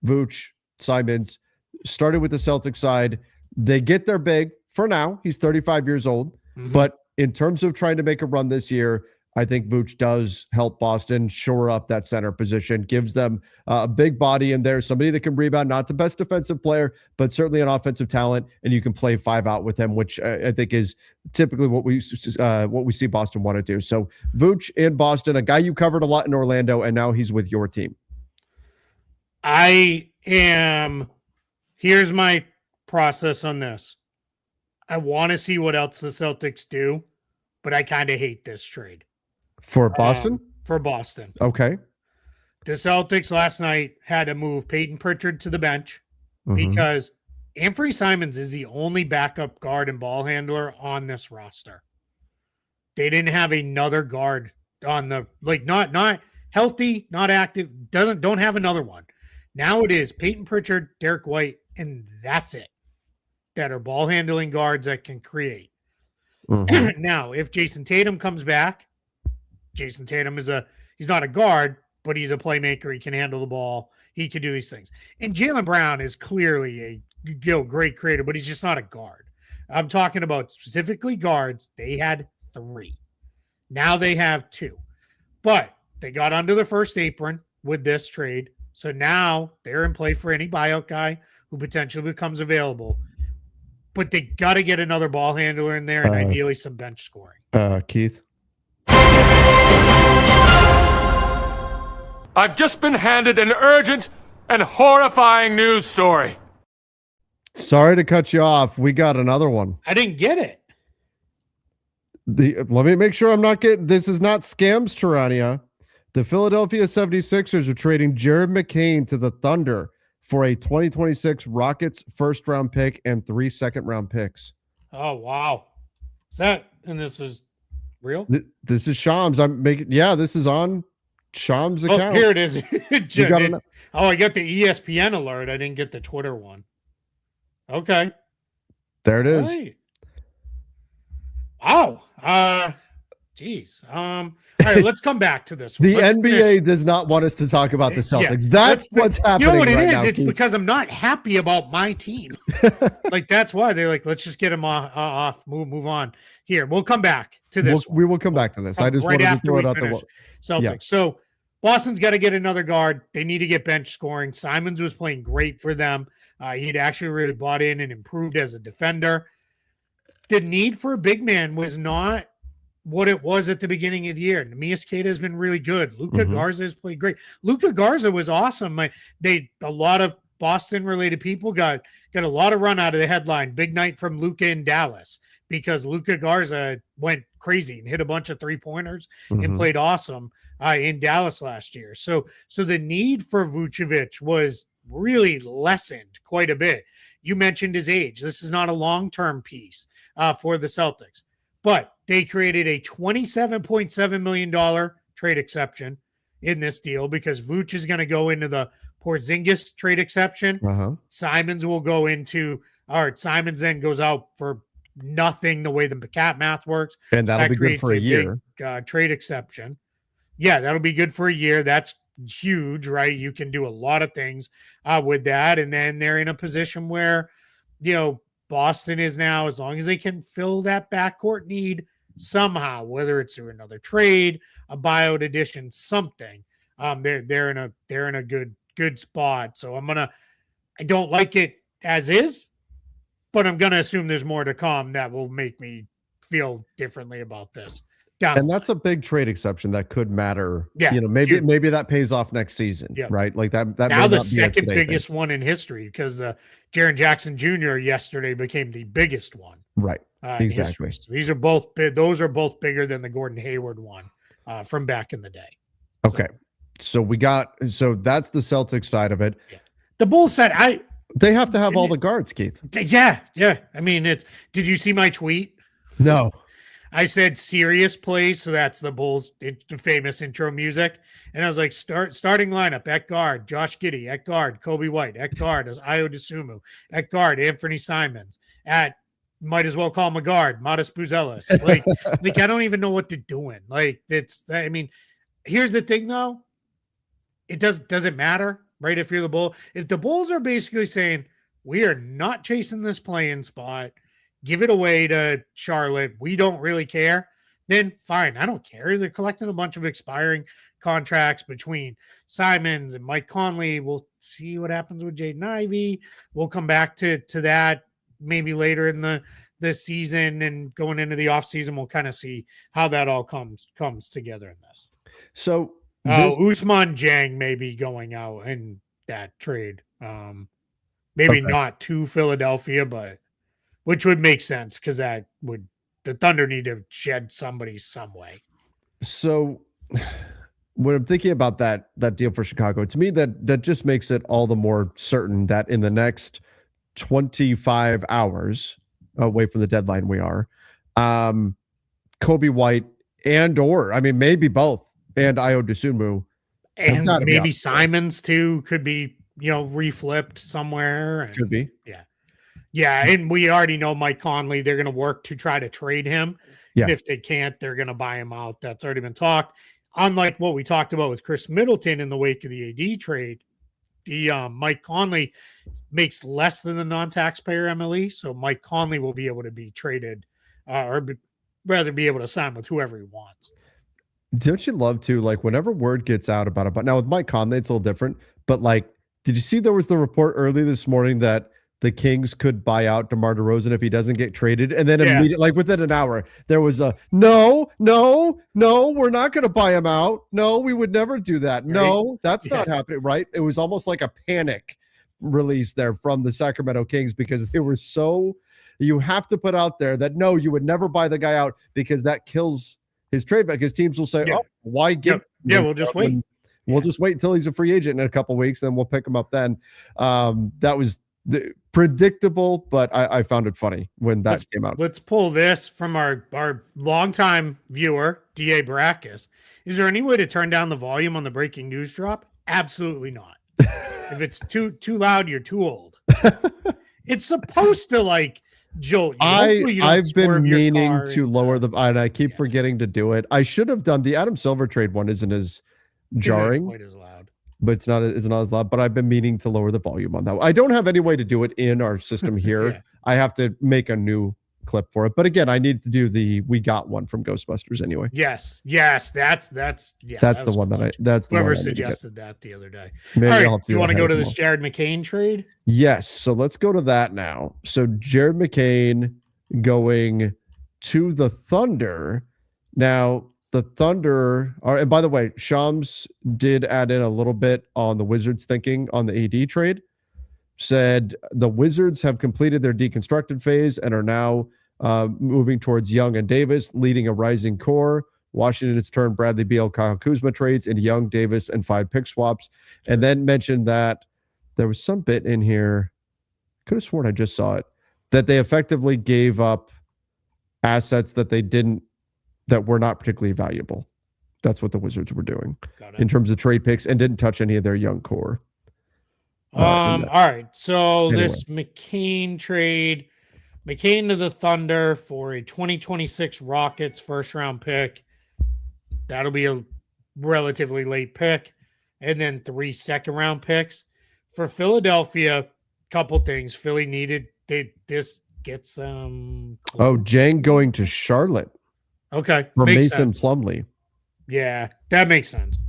Vooch, Simons, started with the Celtics side. They get their big for now. He's 35 years old. Mm-hmm. But in terms of trying to make a run this year, I think Vooch does help Boston shore up that center position, gives them a big body in there, somebody that can rebound, not the best defensive player, but certainly an offensive talent, and you can play 5 out with him, which I think is typically what we see Boston want to do. So Vooch in Boston, a guy you covered a lot in Orlando, and now he's with your team. Here's my process on this. I want to see what else the Celtics do, but I kind of hate this trade. For Boston? For Boston. Okay. The Celtics last night had to move Peyton Pritchard to the bench because Anthony Simons is the only backup guard and ball handler on this roster. They didn't have another guard on the not healthy, not active, don't have another one. Now it is Peyton Pritchard, Derek White, and that's it. That are ball handling guards that can create. Now, if Jason Tatum comes back, Jason Tatum he's not a guard, but he's a playmaker. He can handle the ball. He can do these things. And Jaylen Brown is clearly a great creator, but he's just not a guard. I'm talking about specifically guards. They had 3. Now they have 2. But they got under the first apron with this trade. So now they're in play for any buyout guy who potentially becomes available. But they got to get another ball handler in there and ideally some bench scoring. Keith? I've just been handed an urgent and horrifying news story. Sorry to cut you off. We got another one. I didn't get it. Let me make sure I'm not getting... This is not scams, Tarania. The Philadelphia 76ers are trading Jared McCain to the Thunder for a 2026 Rockets first-round pick and 3 second-round picks. Oh, wow. And this is real? This is Shams. This is on Shams' account. Oh, here it is. I got the ESPN alert. I didn't get the Twitter one. Okay. There it is. Right. Wow. Geez. All right, let's come back to this one. The NBA does not want us to talk about the Celtics. Yeah, that's what's happening. You know what it is? Now, it's because I'm not happy about my team. That's why they're like, let's just get them off, move on. Here, we'll come back to this. We will come back to this. I just wanted to throw it out the Celtics. Yeah. So Boston's got to get another guard. They need to get bench scoring. Simons was playing great for them. He'd actually really bought in and improved as a defender. The need for a big man was not what it was at the beginning of the year. Neemias Queta has been really good. Luka Garza has played great. Luka Garza was awesome. A lot of Boston-related people got a lot of run out of the headline. Big night from Luka in Dallas because Luka Garza went crazy and hit a bunch of 3-pointers and played awesome in Dallas last year. So the need for Vucevic was really lessened quite a bit. You mentioned his age. This is not a long-term piece for the Celtics. But they created a $27.7 million trade exception in this deal because Vooch is going to go into the Porzingis trade exception. Simons will go into, Simons then goes out for nothing the way the cat math works. And that'll be good for a year. Big, trade exception. Yeah, that'll be good for a year. That's huge, right? You can do a lot of things with that. And then they're in a position where, Boston is now, as long as they can fill that backcourt need somehow, whether it's through another trade, a buyout addition, something, they're in a good spot. So I don't like it as is, but I'm gonna assume there's more to come that will make me feel differently about this. And that's a big trade exception that could matter. Yeah, maybe that pays off next season, right? Like that now the second biggest one in history, because the Jaren Jackson Jr. yesterday became the biggest one. Right. Exactly. These are both those are both bigger than the Gordon Hayward one from back in the day. Okay. So that's the Celtics side of it. Yeah. The Bulls said they have to have all the guards, Keith. Yeah. I mean, did you see my tweet? No. I said serious plays, so that's the Bulls' famous intro music. And I was like, starting lineup at guard, Josh Giddey, at guard, Kobe White, at guard as Ayo Dosunmu, at guard, Anthony Simons, might as well call him a guard, Modest Buzelis. Like I don't even know what they're doing. Like here's the thing though. It doesn't matter, right? If you're the Bull, if the Bulls are basically saying, we are not chasing this play-in spot, give it away to Charlotte, we don't really care, then fine. I don't care. They're collecting a bunch of expiring contracts between Simons and Mike Conley. We'll see what happens with Jaden Ivey. We'll come back to that maybe later in the season, and going into the offseason, we'll kind of see how that all comes together in this. So Ousmane Dieng may be going out in that trade. Maybe not to Philadelphia, but which would make sense because the Thunder need to shed somebody some way. So when I'm thinking about that deal for Chicago, to me that just makes it all the more certain that in the next 25 hours away from the deadline we are, Kobe White maybe both, and Ayo Dosunmu, and maybe Simons too could be reflipped somewhere. Could be. Yeah, and we already know Mike Conley, they're going to work to try to trade him. Yeah. And if they can't, they're going to buy him out. That's already been talked. Unlike what we talked about with Chris Middleton in the wake of the AD trade, the Mike Conley makes less than the non-taxpayer MLE, so Mike Conley will be able to be traded rather be able to sign with whoever he wants. Don't you love to, like, whenever word gets out about now with Mike Conley, it's a little different, but like, did you see there was the report early this morning that the Kings could buy out DeMar DeRozan if he doesn't get traded? And then immediately, like within an hour, there was a no, we're not going to buy him out. No, we would never do that. Right? No, that's not happening. Right. It was almost like a panic release there from the Sacramento Kings because they were you have to put out there that no, you would never buy the guy out because that kills his trade back. Because teams will say, oh, why get? We'll just wait. We'll just wait until he's a free agent in a couple of weeks, and we'll pick him up then. That was predictable, but I found it funny when that came out. Let's pull this from our longtime viewer, D.A. Baracus. Is there any way to turn down the volume on the breaking news drop? Absolutely not. If it's too loud, you're too old. It's supposed to like jolt you. I've been meaning to lower and I keep forgetting to do it. I should have done the Adam Silver trade one. Isn't as jarring, quite as loud, but it's not as loud. But I've been meaning to lower the volume on that. I don't have any way to do it in our system here. I have to make a new clip for it. But again, I need to do we got one from Ghostbusters anyway. Yes, that's the one that that's whoever suggested that the other day. Maybe all right, I'll have to you want to go to this Jared McCain trade? Yes, so let's go to that now. So Jared McCain going to the Thunder. Now the Thunder are, and by the way, Shams did add in a little bit on the Wizards thinking on the AD trade. Said the Wizards have completed their deconstructed phase and are now moving towards Young and Davis, leading a rising core. Washington has turned Bradley Beal, Kyle Kuzma trades into Young, Davis, and 5 pick swaps. And then mentioned that there was some bit in here, could have sworn I just saw it, that they effectively gave up assets that were not particularly valuable. That's what the Wizards were doing in terms of trade picks and didn't touch any of their young core. All right. So anyway, this McCain trade, McCain to the Thunder for a 2026 Rockets first round pick. That'll be a relatively late pick. And then 3 second round picks. For Philadelphia, couple things. Philly needed, this gets them. Oh, Jang going to Charlotte. Okay. For Mason Plumlee. Yeah, that makes sense.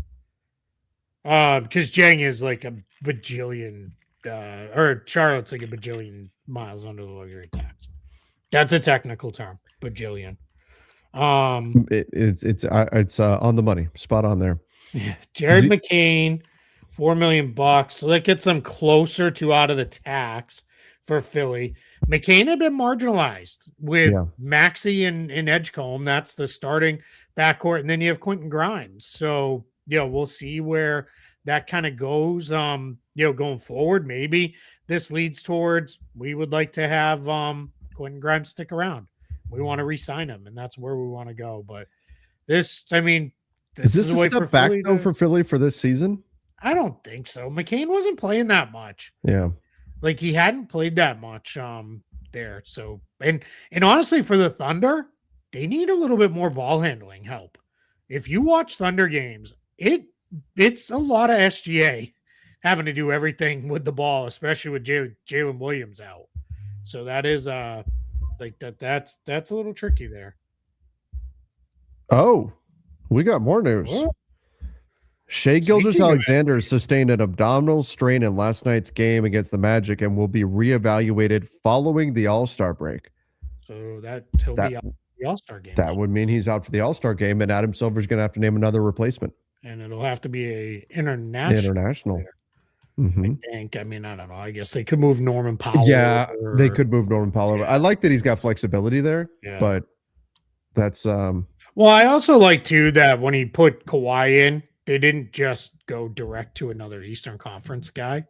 Because Jang is like a bajillion, or Charlotte's like a bajillion miles under the luxury tax. That's a technical term, bajillion. It's on the money, spot on there. Yeah, Jared McCain, $4 million. So that gets them closer to out of the tax for Philly. McCain had been marginalized with Maxey and Edgecombe. That's the starting backcourt, and then you have Quentin Grimes. So we'll see where that kind of goes. Going forward, maybe this leads towards we would like to have Quentin Grimes stick around. We want to re-sign him, and that's where we want to go. But this, I mean, is this a step back though for Philly for this season? I don't think so. McCain wasn't playing that much. Yeah. Like he hadn't played that much there. So and honestly for the Thunder, they need a little bit more ball handling help. If you watch Thunder games, it's a lot of SGA having to do everything with the ball, especially with Jalen Williams out. So that is that's a little tricky there. Oh, we got more news. What? Shai Gilgeous-Alexander sustained an abdominal strain in last night's game against the Magic and will be reevaluated following the All-Star break. So he'll be out for the All-Star game. That would mean he's out for the All-Star game, and Adam Silver's going to have to name another replacement. And it'll have to be a international. Mm-hmm. I think. I mean, I don't know. I guess they could move Norman Powell. Yeah, they could move Norman Powell. I like that he's got flexibility there, but that's Well, I also like too that when he put Kawhi in, they didn't just go direct to another Eastern Conference guy.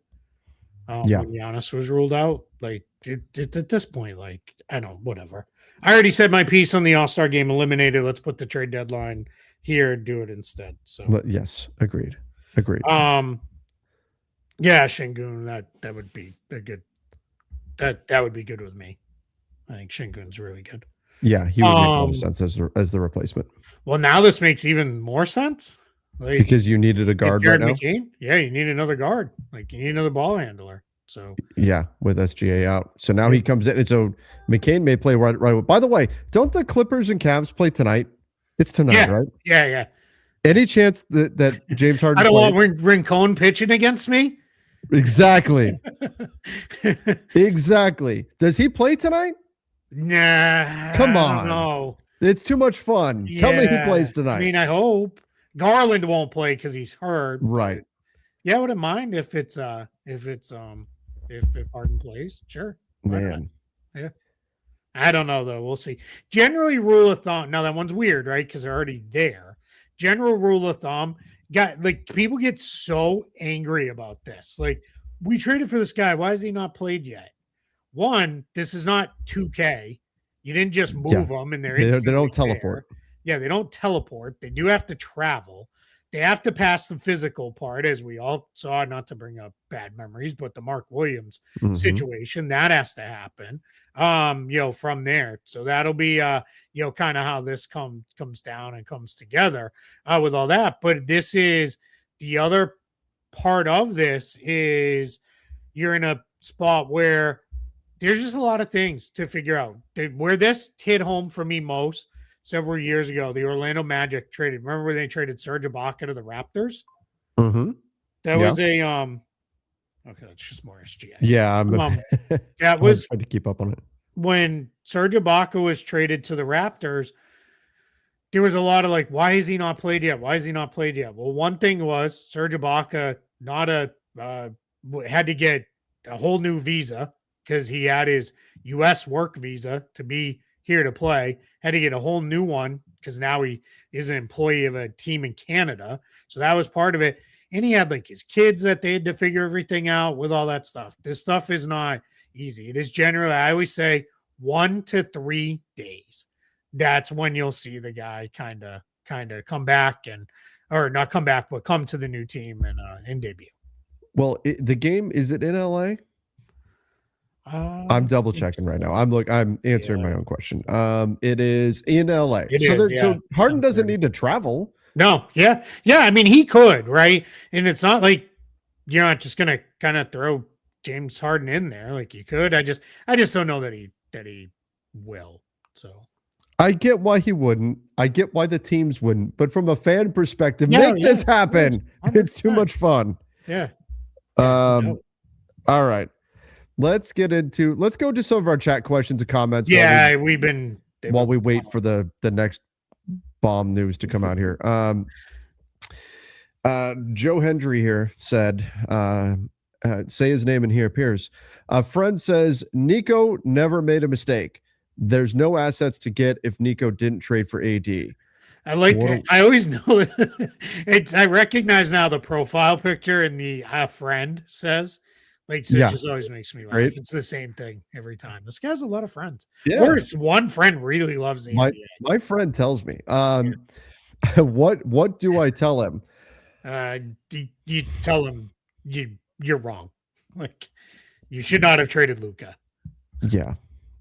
When Giannis was ruled out. Like at this point, like I don't whatever. I already said my piece on the All-Star game eliminated. Let's put the trade deadline here, do it instead. So yes, agreed. Yeah, Şengün, that would be a good that would be good with me. I think Şengün's really good. Yeah, he would make more sense as the replacement. Well, now this makes even more sense. Like, because you needed a guard right now. McCain, you need another guard. Like you need another ball handler. So with SGA out. So now he comes in, and so McCain may play right. By the way, don't the Clippers and Cavs play tonight? It's tonight, right? Yeah. Any chance that James Harden? I don't want Rincon pitching against me. Exactly. Exactly. Does he play tonight? Nah. Come on. No. It's too much fun. Yeah. Tell me he plays tonight. I mean, I hope Garland won't play because he's hurt. Right. Yeah, I wouldn't mind if Harden plays. Sure. Man. Yeah. I don't know though. We'll see. Generally, rule of thumb. Now that one's weird, right? Because they're already there. General rule of thumb. People get so angry about this. Like, we traded for this guy. Why has he not played yet? One, this is not 2K. You didn't just move them and they don't teleport. Yeah, they don't teleport. They do have to travel. They have to pass the physical part, as we all saw, not to bring up bad memories, but the Mark Williams situation, that has to happen. From there. So that'll be kind of how this comes down and comes together with all that. But this is the other part of this is you're in a spot where there's just a lot of things to figure out. Where this hit home for me most several years ago, the Orlando Magic traded. Remember when they traded Serge Ibaka to the Raptors? Mm-hmm. That was a okay, that's just more SGA. Yeah, that was trying to keep up on it. When Serge Ibaka was traded to the Raptors, there was a lot of like, why has he not played yet? Why has he not played yet? Well, one thing was Serge Ibaka had to get a whole new visa because he had his U.S. work visa to be here to play. Had to get a whole new one because now he is an employee of a team in Canada. So that was part of it. And he had like his kids that they had to figure everything out with all that stuff. This stuff is not easy. It is generally, I always say 1 to 3 days. That's when you'll see the guy kind of come back or not come back, but come to the new team and debut. Well, the game, is it in LA? I'm double checking right now. I'm answering my own question. It is in LA. So Harden doesn't need to travel. No. Yeah. I mean, he could, right? And it's not like you're not just going to kind of throw James Harden in there like you could. I just don't know that he will. So I get why he wouldn't. I get why the teams wouldn't. But from a fan perspective, make this happen. It's too much fun. Yeah. All right. Let's go to some of our chat questions and comments. Yeah, while we wait for the next bomb news to come out here. Joe Hendry here said, say his name and he appears. A friend says Nico never made a mistake. There's no assets to get if Nico didn't trade for AD. I like that. I always know it. I recognize now the profile picture and the friend says. Like, so it just always makes me laugh. Right? It's the same thing every time. This guy's a lot of friends. Yeah. Or one friend really loves the NBA. My friend tells me. What do I tell him? You tell him you're wrong. Like, you should not have traded Luka. Yeah,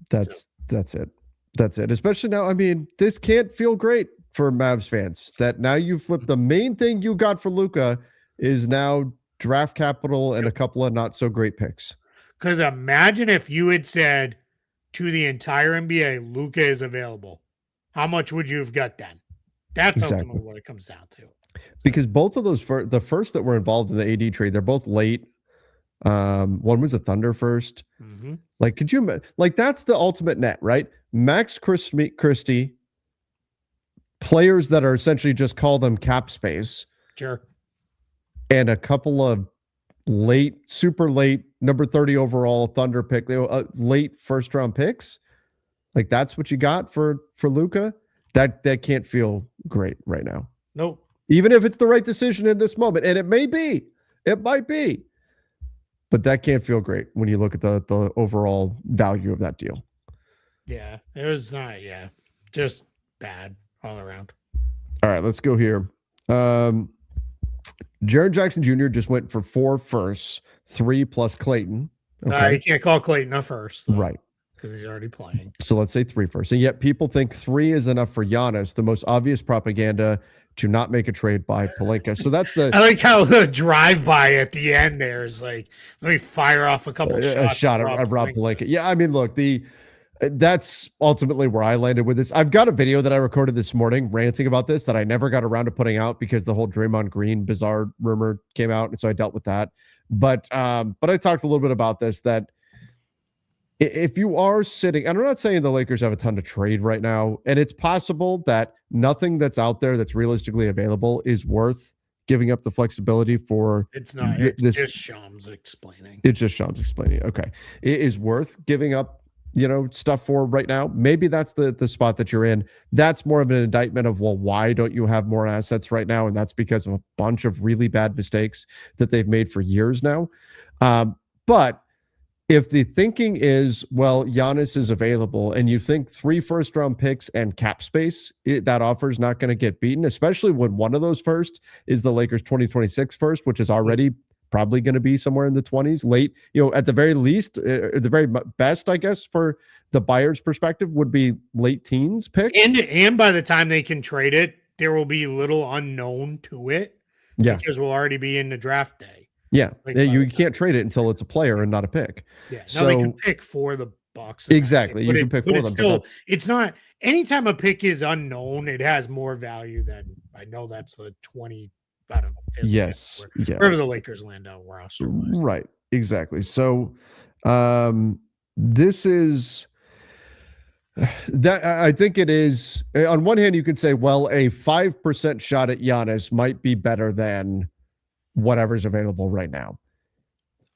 that's it. That's it. Especially now. I mean, this can't feel great for Mavs fans. That now you flip the main thing you got for Luka is now draft capital and a couple of not so great picks. Because imagine if you had said to the entire NBA, Luka is available. How much would you have got then? That's ultimately what it comes down to. Because both of those, the first that were involved in the AD trade, they're both late. One was a Thunder first. Mm-hmm. Like, could you, like, that's the ultimate net, right? Max Christie, players that are essentially just call them cap space. Sure. And a couple of super late, number 30 overall Thunder pick, late first round picks. Like, that's what you got for Luka. That can't feel great right now. Nope. Even if it's the right decision in this moment, and it might be, but that can't feel great when you look at the overall value of that deal. Yeah, it was not. Yeah, just bad all around. All right, let's go here. Jaren Jackson Jr. just went for 4 firsts, 3 plus Clayton. Okay. You can't call Clayton a first, though, right? Because he's already playing. So let's say 3 firsts. And yet people think 3 is enough for Giannis, the most obvious propaganda to not make a trade by Pelinka. So that's the. I like how the drive-by at the end there is like, let me fire off a couple shots. A shot at Rob Pelinka. Yeah, I mean, look, that's ultimately where I landed with this. I've got a video that I recorded this morning ranting about this that I never got around to putting out because the whole Draymond Green bizarre rumor came out, and so I dealt with that. But I talked a little bit about this, that if you are sitting, and I'm not saying the Lakers have a ton to trade right now, and it's possible that nothing that's out there that's realistically available is worth giving up the flexibility for. It's not. It's just Shams explaining. It's just Shams explaining. Okay. It is worth giving up, stuff for right now. Maybe that's the spot that you're in. That's more of an indictment of, well, why don't you have more assets right now? And that's because of a bunch of really bad mistakes that they've made for years now. But if the thinking is, well, Giannis is available, and you think 3 first-round picks and cap space, that offer is not going to get beaten, especially when one of those first is the Lakers' 2026 first, which is already probably going to be somewhere in the 20s, late, at the very least, the very best, I guess, for the buyer's perspective would be late teens pick. And by the time they can trade it, there will be little unknown to it. Yeah. Because we'll already be in the draft day. Yeah, you can't trade it until it's a player and not a pick. Yeah, so they can pick for the Bucks. Exactly, you can pick for them. Still, it's not. Anytime a pick is unknown, it has more value than, I know that's the 20. I don't know. Yes, wherever the Lakers land out roster. Right, exactly. So, this is that. I think it is. On one hand, you could say, well, a 5% shot at Giannis might be better than whatever's available right now.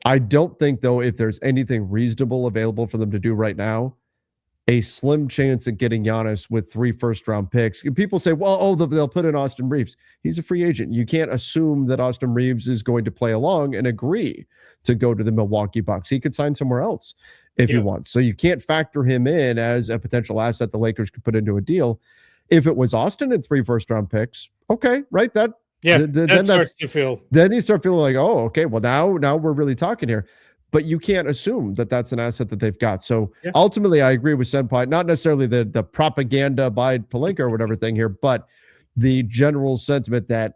I don't think, though, if there's anything reasonable available for them to do right now, a slim chance at getting Giannis with 3 first-round picks. People say, well, they'll put in Austin Reeves. He's a free agent. You can't assume that Austin Reeves is going to play along and agree to go to the Milwaukee Bucks. He could sign somewhere else if he wants. So you can't factor him in as a potential asset the Lakers could put into a deal. If it was Austin and 3 first-round picks, okay, right? Then you start feeling like, oh, okay, well, now we're really talking here. But you can't assume that that's an asset that they've got. So ultimately, I agree with Senpai, not necessarily the propaganda by Pelinka or whatever thing here, but the general sentiment that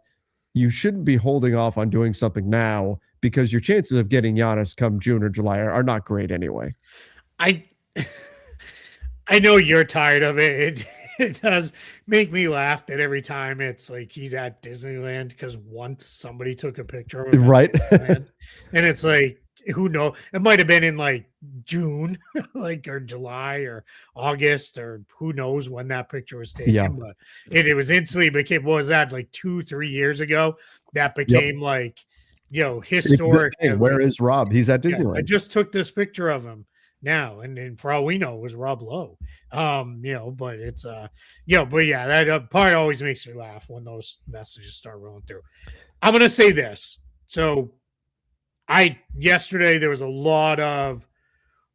you shouldn't be holding off on doing something now because your chances of getting Giannis come June or July are not great anyway. I know you're tired of it. It does make me laugh that every time it's like he's at Disneyland because once somebody took a picture of him, right? And it's like, who knows? It might have been in like June, like or July or August, or who knows when that picture was taken. Yeah. But it was instantly became, what was that, like 2-3 years ago? That became like, historic. Where is Rob? He's at Yeah, Disneyland. I just took this picture of him now, and for all we know, it was Rob Lowe. But it's that part always makes me laugh when those messages start rolling through. I'm gonna say this. So yesterday there was a lot of,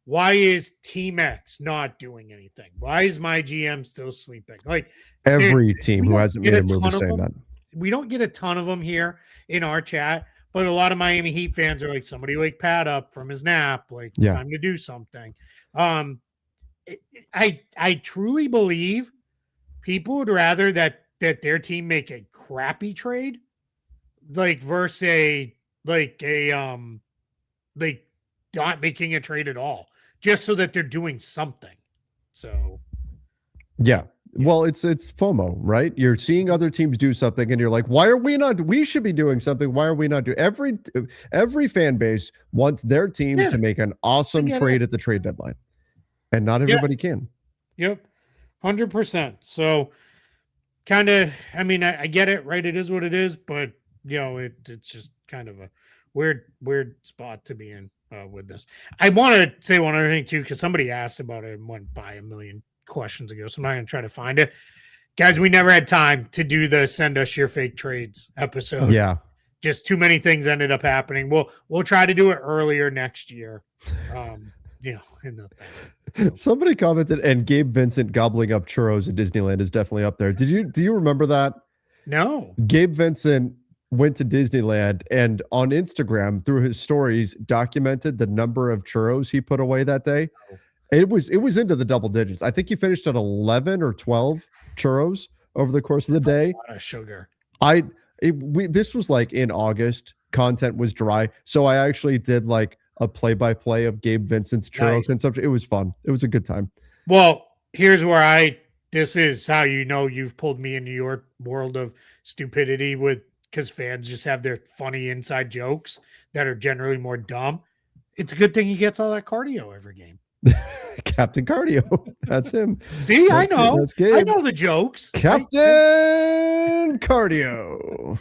why is Team X not doing anything? Why is my GM still sleeping? Like every team who hasn't made a move is saying that. We don't get a ton of them here in our chat, but a lot of Miami Heat fans are like, somebody wake Pat up from his nap. Like, it's time to do something. I truly believe people would rather that their team make a crappy trade, like versus like not making a trade at all, just so that they're doing something. So, yeah. Well, it's FOMO, right? You're seeing other teams do something, and you're like, "Why are we not? We should be doing something. Why are we not doing?" Every fan base wants their team to make an awesome trade at the trade deadline, and not everybody can. Yep, 100%. So, kind of, I mean, I get it, right? It is what it is, but it's just kind of a weird spot to be in with this. I want to say one other thing too, because somebody asked about it and went by a million questions ago, so I'm not going to try to find it. Guys, we never had time to do the send us your fake trades episode. Yeah. Just too many things ended up happening. We'll try to do it earlier next year. Somebody commented, and Gabe Vincent gobbling up churros at Disneyland is definitely up there. Do you remember that? No. Gabe Vincent went to Disneyland and on Instagram through his stories documented the number of churros he put away that day. It was into the double digits. I think he finished at 11 or 12 churros over the course of the day. A lot of sugar. This was like in August. Content was dry, so I actually did like a play-by-play of Gabe Vincent's churros and stuff. It was fun. It was a good time. Well, here's where this is how you've pulled me into your world of stupidity, because fans just have their funny inside jokes that are generally more dumb. It's a good thing he gets all that cardio every game. Captain Cardio. That's him. See, I know. That's Gabe. I know the jokes. Captain Cardio.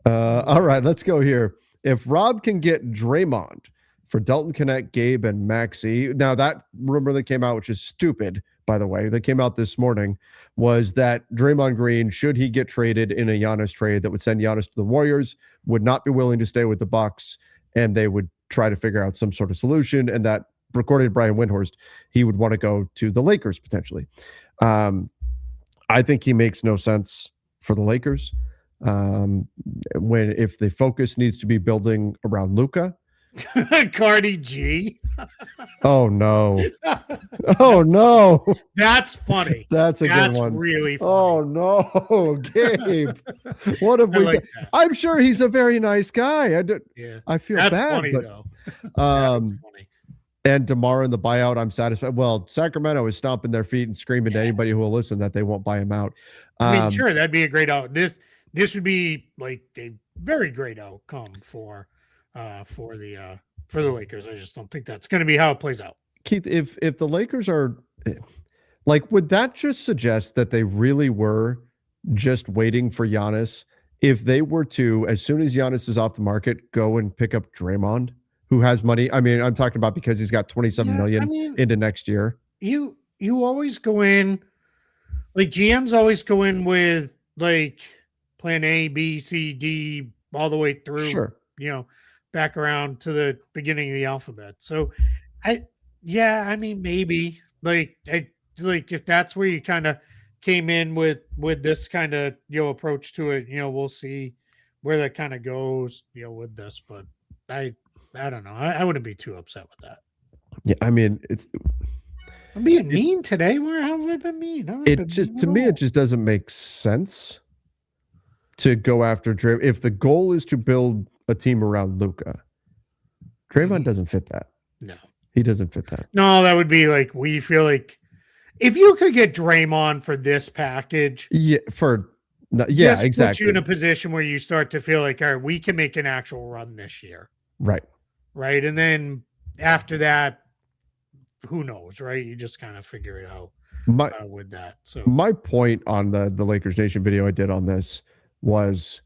All right, let's go here. If Rob can get Draymond for Dalton Connect, Gabe, and Maxey. Now, that rumor that came out, which is stupid, by the way, that came out this morning, was that Draymond Green, should he get traded in a Giannis trade that would send Giannis to the Warriors, would not be willing to stay with the Bucks, and they would try to figure out some sort of solution, and that, according to Brian Windhorst, he would want to go to the Lakers potentially. I think he makes no sense for the Lakers. If the focus needs to be building around Luka. Cardi G. Oh no. Oh no. That's funny. That's good one. That's really funny. Oh no, Gabe. What have we done? I'm sure he's a very nice guy. I feel that's bad. Funny, but, though. That's funny. And DeMar in the buyout, I'm satisfied. Well, Sacramento is stomping their feet and screaming to anybody who will listen that they won't buy him out. I mean, sure, that'd be a great out. This would be like a very great outcome for the Lakers. I just don't think that's going to be how it plays out. Keith, if the Lakers are like, would that just suggest that they really were just waiting for Giannis? If they were to, as soon as Giannis is off the market, go and pick up Draymond, who has money. I mean, I'm talking about because he's got 27 million into next year. You always go in, like GMs always go in with like plan A, B, C, D, all the way through. Sure. Back around to the beginning of the alphabet. So maybe if that's where you kind of came in with this kind of approach to it, we'll see where that kind of goes, with this. But I don't know. I wouldn't be too upset with that. Yeah, I mean, I'm being mean today. Where have I been mean? To me, it just doesn't make sense to go after Draymond. If the goal is to build a team around Luka, Draymond doesn't fit that. No, he doesn't fit that. No, that would be like, we feel like if you could get Draymond for this package, exactly. Put you in a position where you start to feel like, all right, we can make an actual run this year. Right. right? And then after that, who knows, right? You just kind of figure it out with that. So my point on the Lakers Nation video I did on this was,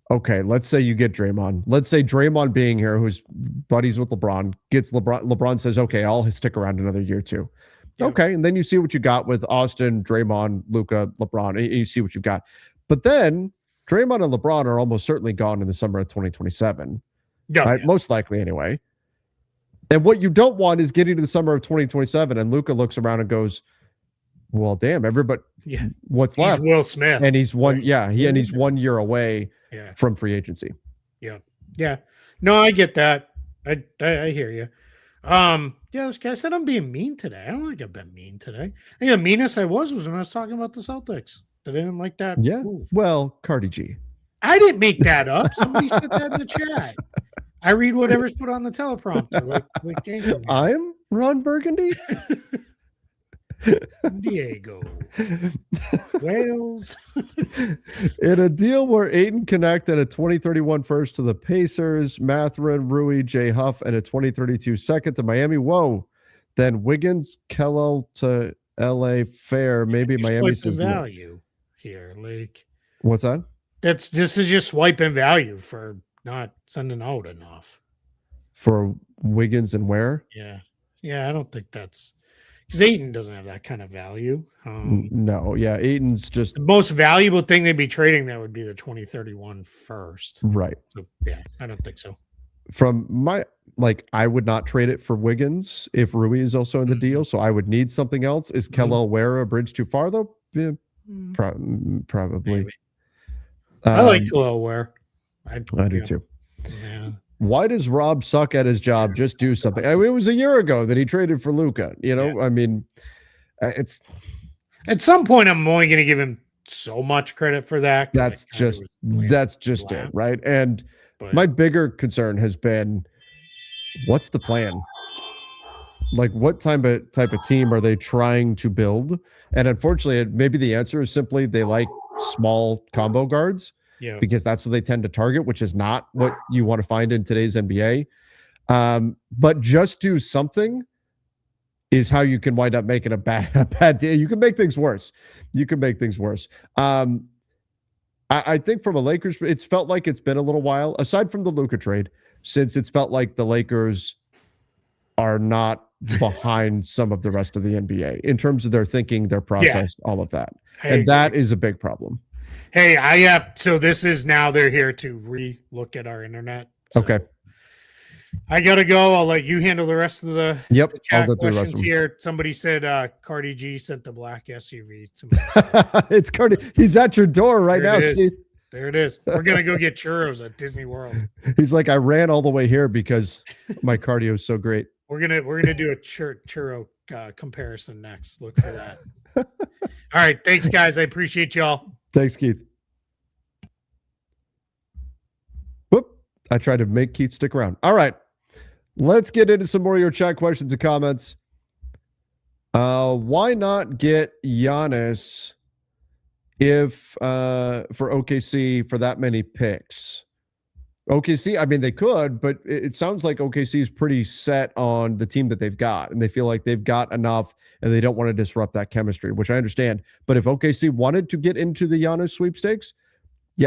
okay, let's say you get Draymond. Let's say Draymond being here, who's buddies with LeBron, gets LeBron. LeBron says, okay, I'll stick around another year too. Yep. Okay, and then you see what you got with Austin, Draymond, Luka, LeBron, and you see what you've got. But then Draymond and LeBron are almost certainly gone in the summer of 2027. Right? Yeah. Most likely anyway. And what you don't want is getting to the summer of 2027 and Luka looks around and goes, well, damn, everybody, what's left? He's Will Smith. And he's one, he's 1 year away from free agency. Yeah. Yeah. No, I get that. I hear you. This guy said I'm being mean today. I don't think I've been mean today. I think the meanest I was when I was talking about the Celtics. I didn't like that. Yeah. Move. Well, Cardi G. I didn't make that up. Somebody said that in the chat. I read whatever's put on the teleprompter. Like I'm Ron Burgundy. Diego. Wales. In a deal where Ayton connected a 2031 first to the Pacers, Mathurin, Rui, J. Huff, and a 2032 second to Miami. Whoa. Then Wiggins, Kellel to LA Fair. Maybe Miami says value here. Like, what's that? This is just swiping value for not sending out enough. For Wiggins and where? Yeah, I don't think that's because Ayton doesn't have that kind of value. No, Ayton's just the most valuable thing they'd be trading. That would be the 2031 first, right? So, I don't think so. From my I would not trade it for Wiggins if Rui is also in the deal. So I would need something else. Is Kellel Ware a bridge too far though? Yeah, probably. Maybe. I like Kellel Ware. I do too. Yeah. Why does Rob suck at his job? Just do something. I mean, it was a year ago that he traded for Luka. I mean, it's at some point I'm only going to give him so much credit for that. That's just it, right? And my bigger concern has been, what's the plan? Like, what type of team are they trying to build? And unfortunately, maybe the answer is simply they like small combo guards. Yeah. Because that's what they tend to target, which is not what you want to find in today's NBA. But just do something is how you can wind up making a bad deal. You can make things worse. I think from a Lakers, it's felt like it's been a little while, aside from the Luka trade, since it's felt like the Lakers are not behind some of the rest of the NBA in terms of their thinking, their process, all of that. And that is a big problem. Hey, so this is now they're here to re-look at our internet. So okay. I got to go. I'll let you handle the rest of the chat questions here. Somebody said Cardi G sent the black SUV to me. It's Cardi. He's at your door right now. There it is. We're going to go get churros at Disney World. He's like, I ran all the way here because my cardio is so great. We're gonna do a churro comparison next. Look for that. All right. Thanks, guys. I appreciate y'all. Thanks, Keith. Whoop. I tried to make Keith stick around. All right. Let's get into some more of your chat questions and comments. Why not get Giannis for OKC for that many picks? OKC, I mean, they could, but it sounds like OKC is pretty set on the team that they've got, and they feel like they've got enough, and they don't want to disrupt that chemistry, which I understand. But if OKC wanted to get into the Giannis sweepstakes,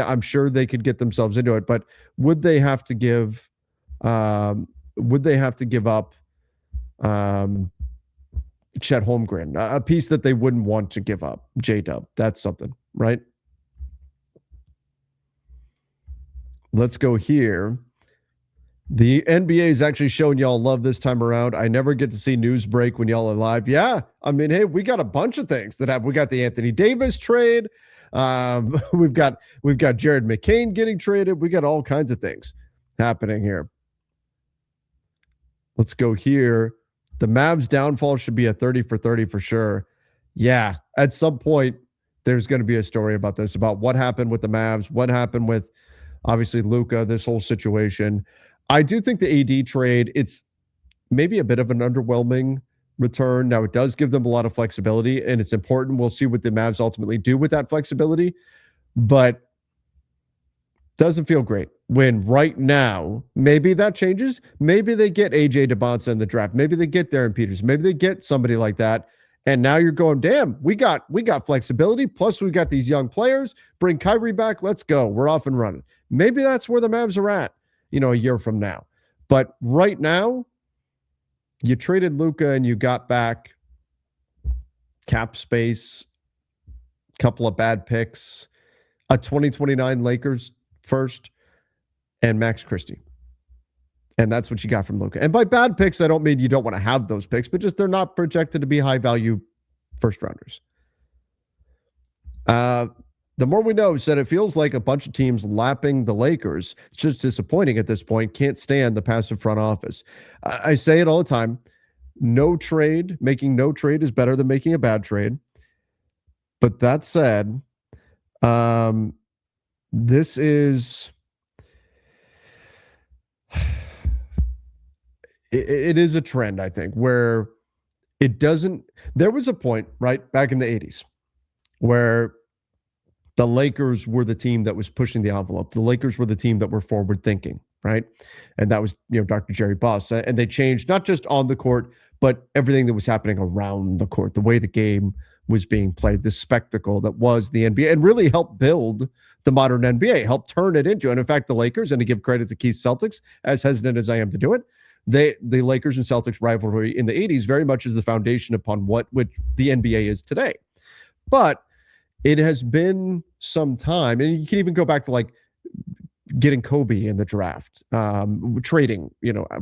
I'm sure they could get themselves into it. But would they have to give? Would they have to give up Chet Holmgren, a piece that they wouldn't want to give up? J-Dub, that's something, right? Let's go here. The NBA is actually showing y'all love this time around. I never get to see news break when y'all are live. Yeah, I mean, hey, we got a bunch of things that have. We got the Anthony Davis trade. We've got Jared McCain getting traded. We got all kinds of things happening here. Let's go here. The Mavs downfall should be a 30 for 30 for sure. Yeah, at some point, there's going to be a story about this, about what happened with the Mavs, what happened with, obviously, Luka, this whole situation. I do think the AD trade, it's maybe a bit of an underwhelming return. Now, it does give them a lot of flexibility, and it's important. We'll see what the Mavs ultimately do with that flexibility, but doesn't feel great. when right now, maybe that changes. Maybe they get AJ DeBonsa in the draft. Maybe they get Darren Peters. Maybe they get somebody like that. And now you're going, damn, we got flexibility. Plus, we got these young players. Bring Kyrie back. Let's go. We're off and running. Maybe that's where the Mavs are at, a year from now. But right now, you traded Luka and you got back cap space, couple of bad picks, a 2029 Lakers first, and Max Christie. And that's what you got from Luka. And by bad picks, I don't mean you don't want to have those picks, but just they're not projected to be high-value first-rounders. The more we know is that it feels like a bunch of teams lapping the Lakers. It's just disappointing at this point. Can't stand the passive front office. I say it all the time. Making no trade is better than making a bad trade. But that said, this is... It is a trend, I think, where it doesn't... There was a point, right, back in the 80s where the Lakers were the team that was pushing the envelope. The Lakers were the team that were forward thinking, right? And that was, Dr. Jerry Buss. And they changed not just on the court, but everything that was happening around the court, the way the game was being played, the spectacle that was the NBA, and really helped build the modern NBA, helped turn it into. And in fact, the Lakers, and to give credit to Keith Celtics, as hesitant as I am to do it, the Lakers and Celtics rivalry in the 80s very much is the foundation upon which the NBA is today. But it has been some time, and you can even go back to like getting Kobe in the draft, trading,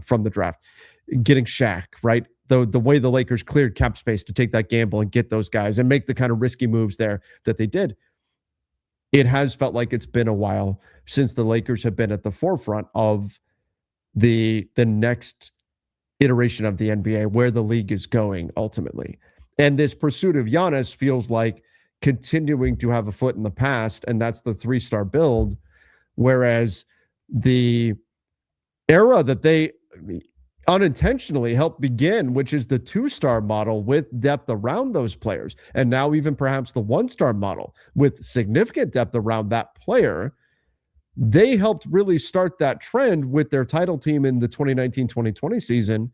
from the draft, getting Shaq, right? The way the Lakers cleared cap space to take that gamble and get those guys and make the kind of risky moves there that they did. It has felt like it's been a while since the Lakers have been at the forefront of the next iteration of the NBA, where the league is going ultimately. And this pursuit of Giannis feels like continuing to have a foot in the past, and that's the 3-star build, whereas the era that they unintentionally helped begin, which is the 2-star model with depth around those players, and now even perhaps the 1-star model with significant depth around that player, they helped really start that trend with their title team in the 2019-2020 season.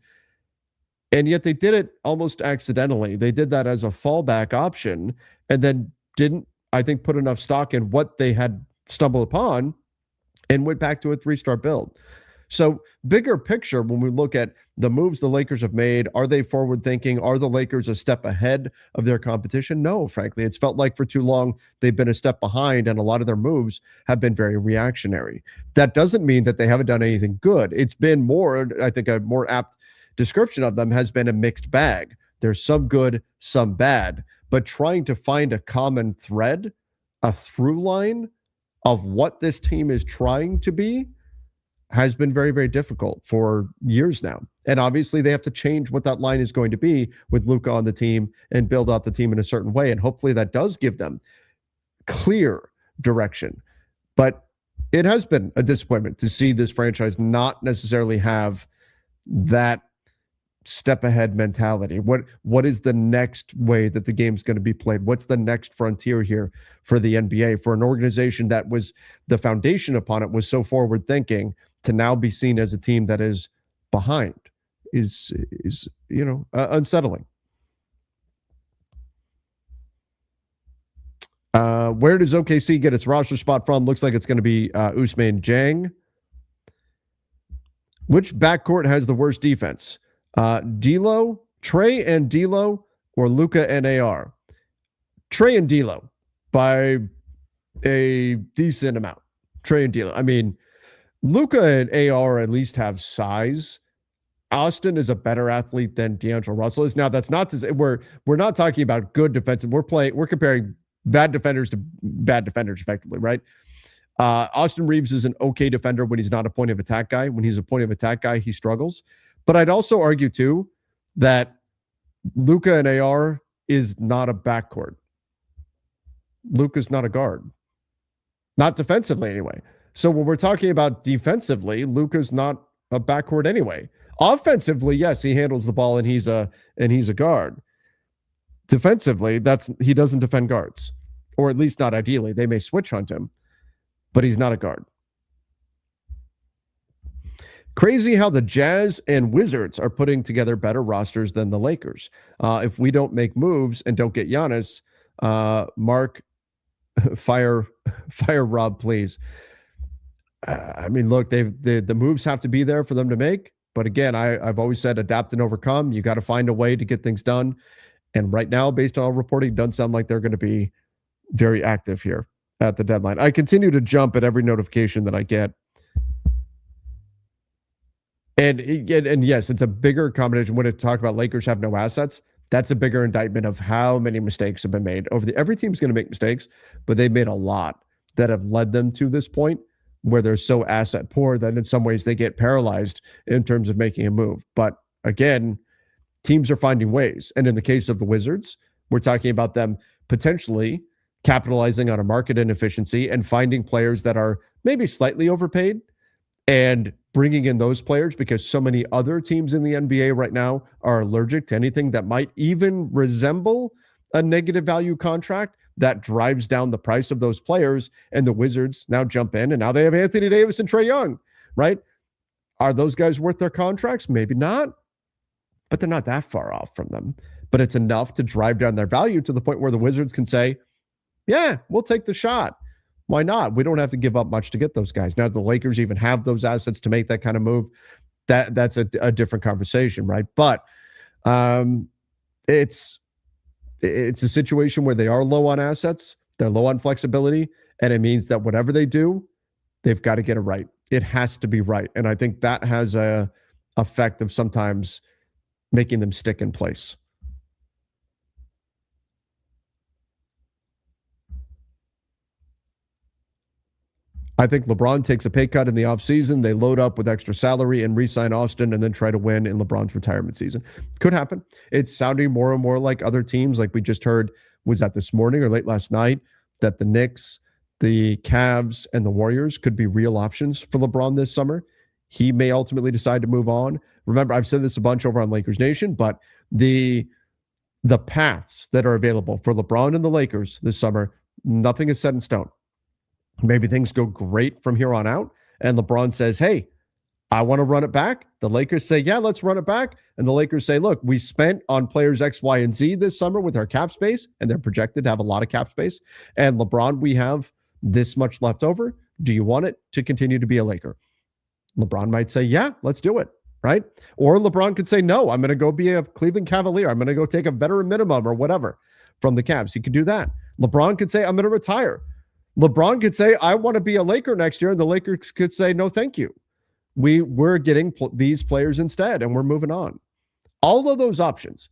And yet they did it almost accidentally. They did that as a fallback option and then didn't, I think, put enough stock in what they had stumbled upon and went back to a 3-star build. So bigger picture, when we look at the moves the Lakers have made, are they forward thinking? Are the Lakers a step ahead of their competition? No, frankly. It's felt like for too long they've been a step behind, and a lot of their moves have been very reactionary. That doesn't mean that they haven't done anything good. It's been more, I think a more apt description of them has been a mixed bag. There's some good, some bad, but trying to find a common thread, a through line of what this team is trying to be has been very, very difficult for years now. And obviously they have to change what that line is going to be with Luka on the team and build out the team in a certain way. And hopefully that does give them clear direction. But it has been a disappointment to see this franchise not necessarily have that step ahead mentality. What is the next way that the game's going to be played? What's the next frontier here for the NBA, for an organization that was the foundation upon it was so forward thinking, to now be seen as a team that is behind is unsettling. Where does OKC get its roster spot from? Looks like it's going to be Usman Jang. Which backcourt has the worst defense? D'Lo, Trey and D'Lo, or Luka and AR? Trey and D'Lo by a decent amount. Trey and D'Lo. I mean, Luka and AR at least have size. Austin is a better athlete than D'Angelo Russell is. Now, that's not to say we're not talking about good defensive. We're comparing bad defenders to bad defenders, effectively, right? Austin Reeves is an okay defender when he's not a point of attack guy. When he's a point of attack guy, he struggles. But I'd also argue too that Luka and AR is not a backcourt. Luka's not a guard, not defensively anyway. So when we're talking about defensively, Luka's not a backcourt anyway. Offensively, yes, he handles the ball and he's a guard. Defensively, he doesn't defend guards, or at least not ideally. They may switch hunt him, but he's not a guard. Crazy how the Jazz and Wizards are putting together better rosters than the Lakers. If we don't make moves and don't get Giannis, Mark, fire Rob, please. I mean, look, the moves have to be there for them to make. But again, I've always said adapt and overcome. You got to find a way to get things done. And right now, based on all reporting, doesn't sound like they're going to be very active here at the deadline. I continue to jump at every notification that I get. And yes, it's a bigger combination. When it talk about Lakers have no assets, that's a bigger indictment of how many mistakes have been made. Every team's going to make mistakes, but they've made a lot that have led them to this point where they're so asset poor that in some ways they get paralyzed in terms of making a move. But again, teams are finding ways. And in the case of the Wizards, we're talking about them potentially capitalizing on a market inefficiency and finding players that are maybe slightly overpaid and bringing in those players because so many other teams in the NBA right now are allergic to anything that might even resemble a negative value contract that drives down the price of those players. And the Wizards now jump in, and now they have Anthony Davis and Trae Young, right? Are those guys worth their contracts? Maybe not, but they're not that far off from them. But it's enough to drive down their value to the point where the Wizards can say, yeah, we'll take the shot. Why not? We don't have to give up much to get those guys. Now, the Lakers even have those assets to make that kind of move. That's a different conversation, right? But it's a situation where they are low on assets, they're low on flexibility, and it means that whatever they do, they've got to get it right. It has to be right, and I think that has a effect of sometimes making them stick in place. I think LeBron takes a pay cut in the offseason. They load up with extra salary and re-sign Austin and then try to win in LeBron's retirement season. Could happen. It's sounding more and more like other teams, like we just heard, was that this morning or late last night, that the Knicks, the Cavs, and the Warriors could be real options for LeBron this summer. He may ultimately decide to move on. Remember, I've said this a bunch over on Lakers Nation, but the paths that are available for LeBron and the Lakers this summer, nothing is set in stone. Maybe things go great from here on out, and LeBron says, hey, I want to run it back. The Lakers say, yeah, let's run it back. And the Lakers say, look, we spent on players X, Y, and Z this summer with our cap space, and they're projected to have a lot of cap space. And LeBron, we have this much left over. Do you want it to continue to be a Laker? LeBron might say, yeah, let's do it, right? Or LeBron could say, no, I'm going to go be a Cleveland Cavalier. I'm going to go take a veteran minimum or whatever from the Cavs. He could do that. LeBron could say, I'm going to retire. LeBron could say, I want to be a Laker next year, and the Lakers could say, no, thank you. We're getting these players instead, and we're moving on. All of those options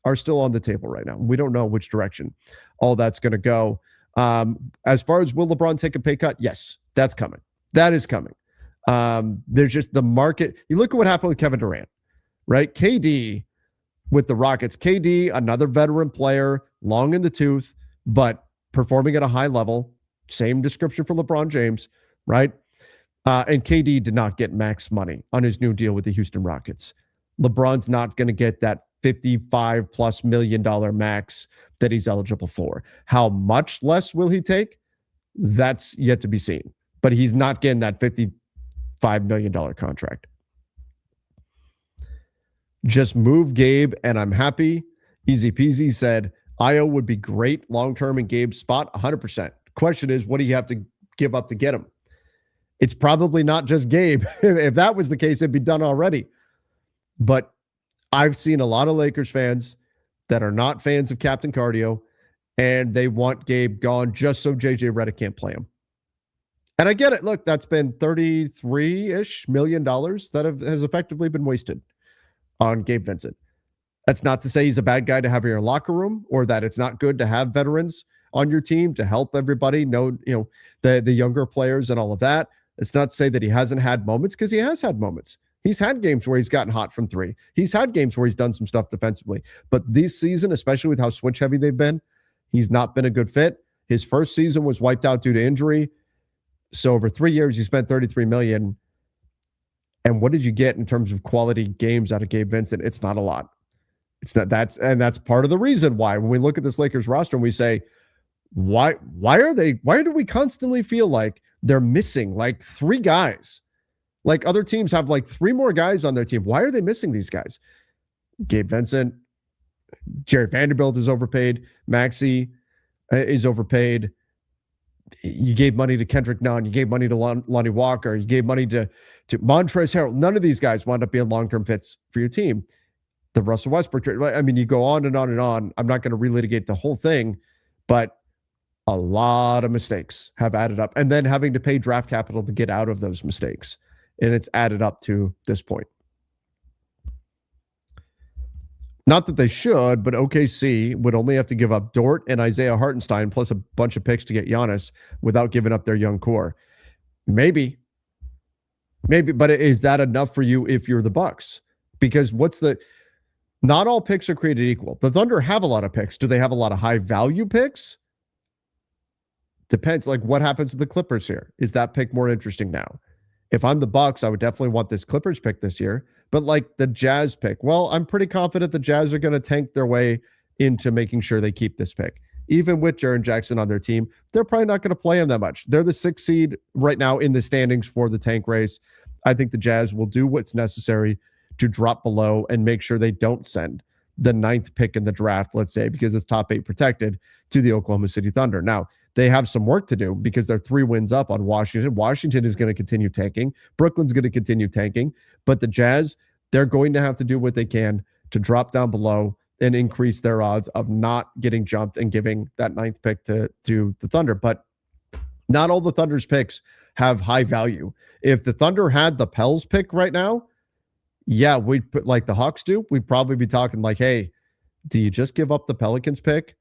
are still on the table right now. We don't know which direction all that's going to go. As far as will LeBron take a pay cut? Yes, that's coming. That is coming. There's just the market. You look at what happened with Kevin Durant, right? KD with the Rockets. KD, another veteran player, long in the tooth, but performing at a high level. Same description for LeBron James, right? And KD did not get max money on his new deal with the Houston Rockets. LeBron's not going to get that $55+ million max that he's eligible for. How much less will he take? That's yet to be seen. But he's not getting that $55 million contract. Just move Gabe, and I'm happy. Easy peasy said, Io would be great long-term in Gabe's spot, 100%. Question is, what do you have to give up to get him? It's probably not just Gabe. If that was the case, it'd be done already. But I've seen a lot of Lakers fans that are not fans of Captain Cardio, and they want Gabe gone just so JJ Redick can't play him. And I get it. Look, that's been $33-ish million that has effectively been wasted on Gabe Vincent. That's not to say he's a bad guy to have in your locker room, or that it's not good to have veterans on your team to help everybody know, the younger players and all of that. It's not to say that he hasn't had moments, because he has had moments. He's had games where he's gotten hot from three. He's had games where he's done some stuff defensively. But this season, especially with how switch heavy they've been, he's not been a good fit. His first season was wiped out due to injury. So over 3 years, you spent $33 million. And what did you get in terms of quality games out of Gabe Vincent? It's not a lot. It's not. That's part of the reason why when we look at this Lakers roster and we say, why do we constantly feel like they're missing like three guys? Like other teams have like 3 more guys on their team. Why are they missing these guys? Gabe Vincent, Jared Vanderbilt is overpaid. Maxey is overpaid. You gave money to Kendrick Nunn. You gave money to Lonnie Walker. You gave money to Montrezl Harrell. None of these guys wound up being long-term fits for your team. The Russell Westbrook trade. I mean, you go on and on and on. I'm not going to relitigate the whole thing, but a lot of mistakes have added up. And then having to pay draft capital to get out of those mistakes. And it's added up to this point. Not that they should, but OKC would only have to give up Dort and Isaiah Hartenstein plus a bunch of picks to get Giannis without giving up their young core. Maybe, but is that enough for you if you're the Bucks? Because not all picks are created equal. The Thunder have a lot of picks. Do they have a lot of high value picks? Depends. Like what happens with the Clippers here? Is that pick more interesting now? If I'm the Bucks, I would definitely want this Clippers pick this year. But like the Jazz pick, well, I'm pretty confident the Jazz are going to tank their way into making sure they keep this pick. Even with Jaren Jackson on their team, they're probably not going to play him that much. They're the 6th seed right now in the standings for the tank race. I think the Jazz will do what's necessary to drop below and make sure they don't send the 9th pick in the draft, let's say, because it's top 8 protected, to the Oklahoma City Thunder. Now, they have some work to do because they're 3 wins up on Washington. Washington is going to continue tanking. Brooklyn's going to continue tanking. But the Jazz, they're going to have to do what they can to drop down below and increase their odds of not getting jumped and giving that 9th pick to the Thunder. But not all the Thunder's picks have high value. If the Thunder had the Pels pick right now, yeah, we'd put like the Hawks do. We'd probably be talking like, hey, do you just give up the Pelicans pick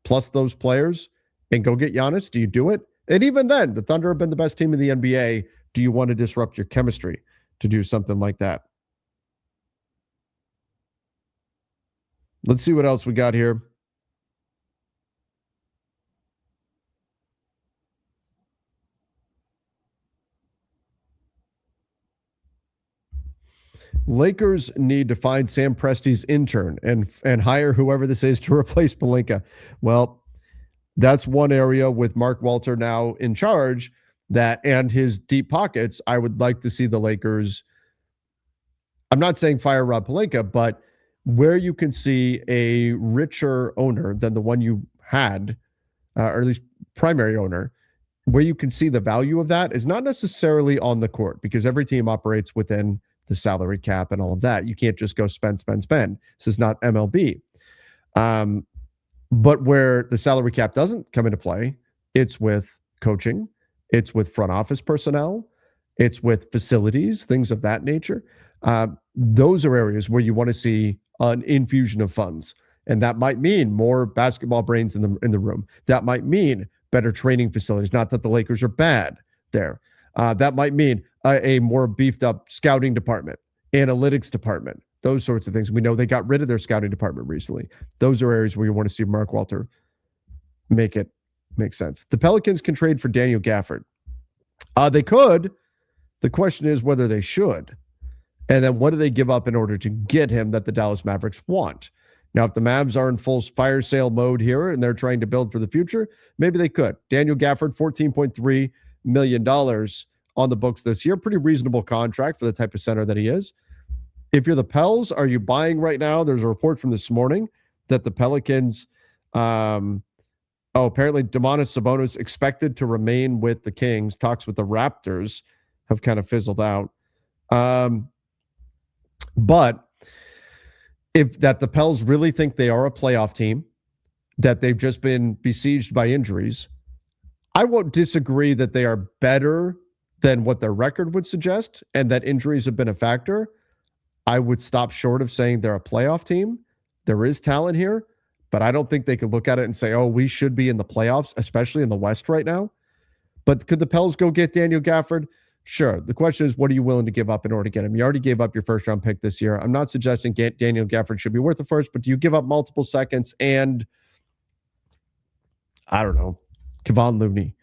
plus those players and go get Giannis? Do you do it? And even then, the Thunder have been the best team in the NBA. Do you want to disrupt your chemistry to do something like that? Let's see what else we got here. Lakers need to find Sam Presti's intern and hire whoever this is to replace Pelinka. Well, that's one area with Mark Walter now in charge and his deep pockets. I would like to see the Lakers. I'm not saying fire Rob Pelinka, but where you can see a richer owner than the one you had, or at least primary owner, where you can see the value of that is not necessarily on the court, because every team operates within the salary cap and all of that. You can't just go spend. This is not MLB. But where the salary cap doesn't come into play, it's with coaching, it's with front office personnel, it's with facilities, things of that nature. Those are areas where you want to see an infusion of funds. And that might mean more basketball brains in the room. That might mean better training facilities. Not that the Lakers are bad there. That might mean a more beefed up scouting department, analytics department, those sorts of things. We know they got rid of their scouting department recently. Those are areas where you want to see Mark Walter make it make sense. The Pelicans can trade for Daniel Gafford. They could. The question is whether they should. And then what do they give up in order to get him that the Dallas Mavericks want? Now, if the Mavs are in full fire sale mode here and they're trying to build for the future, maybe they could. Daniel Gafford, $14.3 million on the books this year. Pretty reasonable contract for the type of center that he is. If you're the Pels, are you buying right now? There's a report from this morning that the Pelicans, apparently Domantas Sabonis expected to remain with the Kings. Talks with the Raptors have kind of fizzled out. But if the Pels really think they are a playoff team, that they've just been besieged by injuries, I won't disagree that they are better than what their record would suggest and that injuries have been a factor. I would stop short of saying they're a playoff team. There is talent here, but I don't think they could look at it and say, oh, we should be in the playoffs, especially in the West right now. But could the Pels go get Daniel Gafford? Sure. The question is, what are you willing to give up in order to get him? You already gave up your first round pick this year. I'm not suggesting Daniel Gafford should be worth the first, but do you give up multiple seconds and, I don't know, Kevon Looney,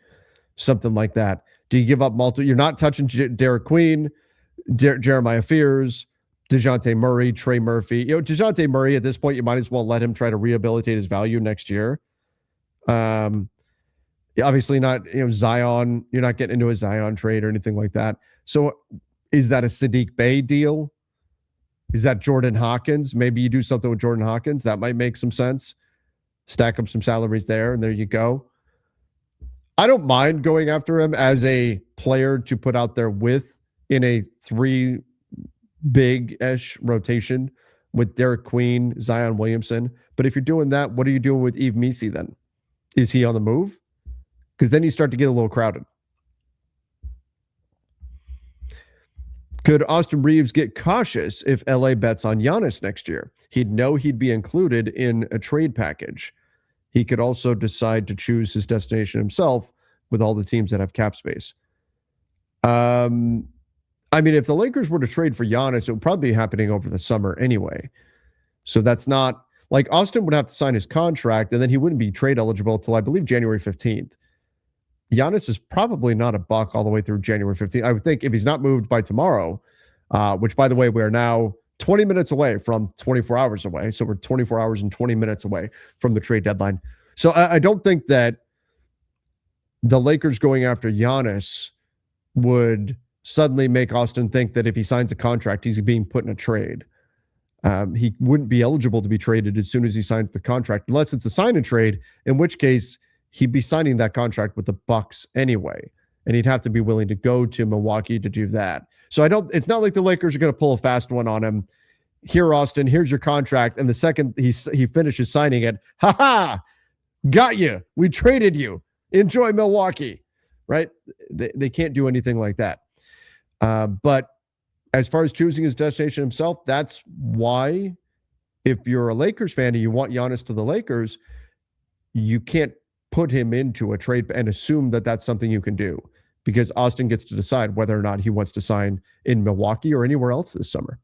something like that? Do you give up multiple? You're not touching Derek Queen, Jeremiah Fears, DeJounte Murray, Trey Murphy. DeJounte Murray, at this point, you might as well let him try to rehabilitate his value next year. Obviously not, Zion. You're not getting into a Zion trade or anything like that. So Is that a Sadiq Bey deal? Is that Jordan Hawkins? Maybe you do something with Jordan Hawkins. That might make some sense. Stack up some salaries there, and there you go. I don't mind going after him as a player to put out there with in a 3 big-ish rotation with Derek Queen, Zion Williamson. But if you're doing that, what are you doing with Yves Missi then? Is he on the move? Because then you start to get a little crowded. Could Austin Reeves get cautious if LA bets on Giannis next year? He'd know he'd be included in a trade package. He could also decide to choose his destination himself with all the teams that have cap space. I mean, if the Lakers were to trade for Giannis, it would probably be happening over the summer anyway. So that's not like Austin would have to sign his contract, and then he wouldn't be trade eligible until I believe January 15th. Giannis is probably not a buck all the way through January 15th. I would think if he's not moved by tomorrow, which, by the way, we are now 20 minutes away from 24 hours away. So we're 24 hours and 20 minutes away from the trade deadline. So I don't think that the Lakers going after Giannis would suddenly make Austin think that if he signs a contract, he's being put in a trade. He wouldn't be eligible to be traded as soon as he signs the contract, unless it's a sign and trade, in which case he'd be signing that contract with the Bucks anyway, and he'd have to be willing to go to Milwaukee to do that. So it's not like the Lakers are going to pull a fast one on him. Here, Austin, here's your contract. And the second he finishes signing it, got you. We traded you. Enjoy Milwaukee, right? They can't do anything like that. But as far as choosing his destination himself, that's why if you're a Lakers fan and you want Giannis to the Lakers, you can't put him into a trade and assume that that's something you can do, because Austin gets to decide whether or not he wants to sign in Milwaukee or anywhere else this summer.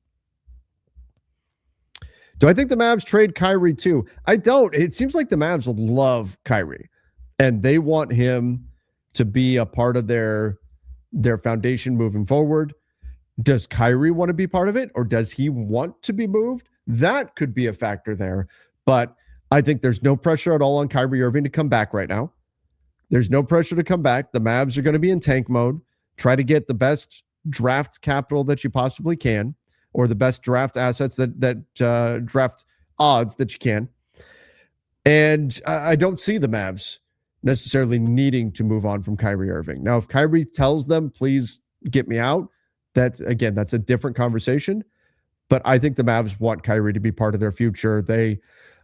Do I think the Mavs trade Kyrie too? I don't. It seems like the Mavs love Kyrie and they want him to be a part of their foundation moving forward. Does Kyrie want to be part of it, or does he want to be moved? That could be a factor there, but I think there's no pressure at all on Kyrie Irving to come back right now. There's no pressure to come back. The Mavs are going to be in tank mode. Try to get the best draft capital that you possibly can, or the best draft assets that draft odds that you can. And I don't see the Mavs necessarily needing to move on from Kyrie Irving. Now, if Kyrie tells them, please get me out, that's a different conversation. But I think the Mavs want Kyrie to be part of their future. They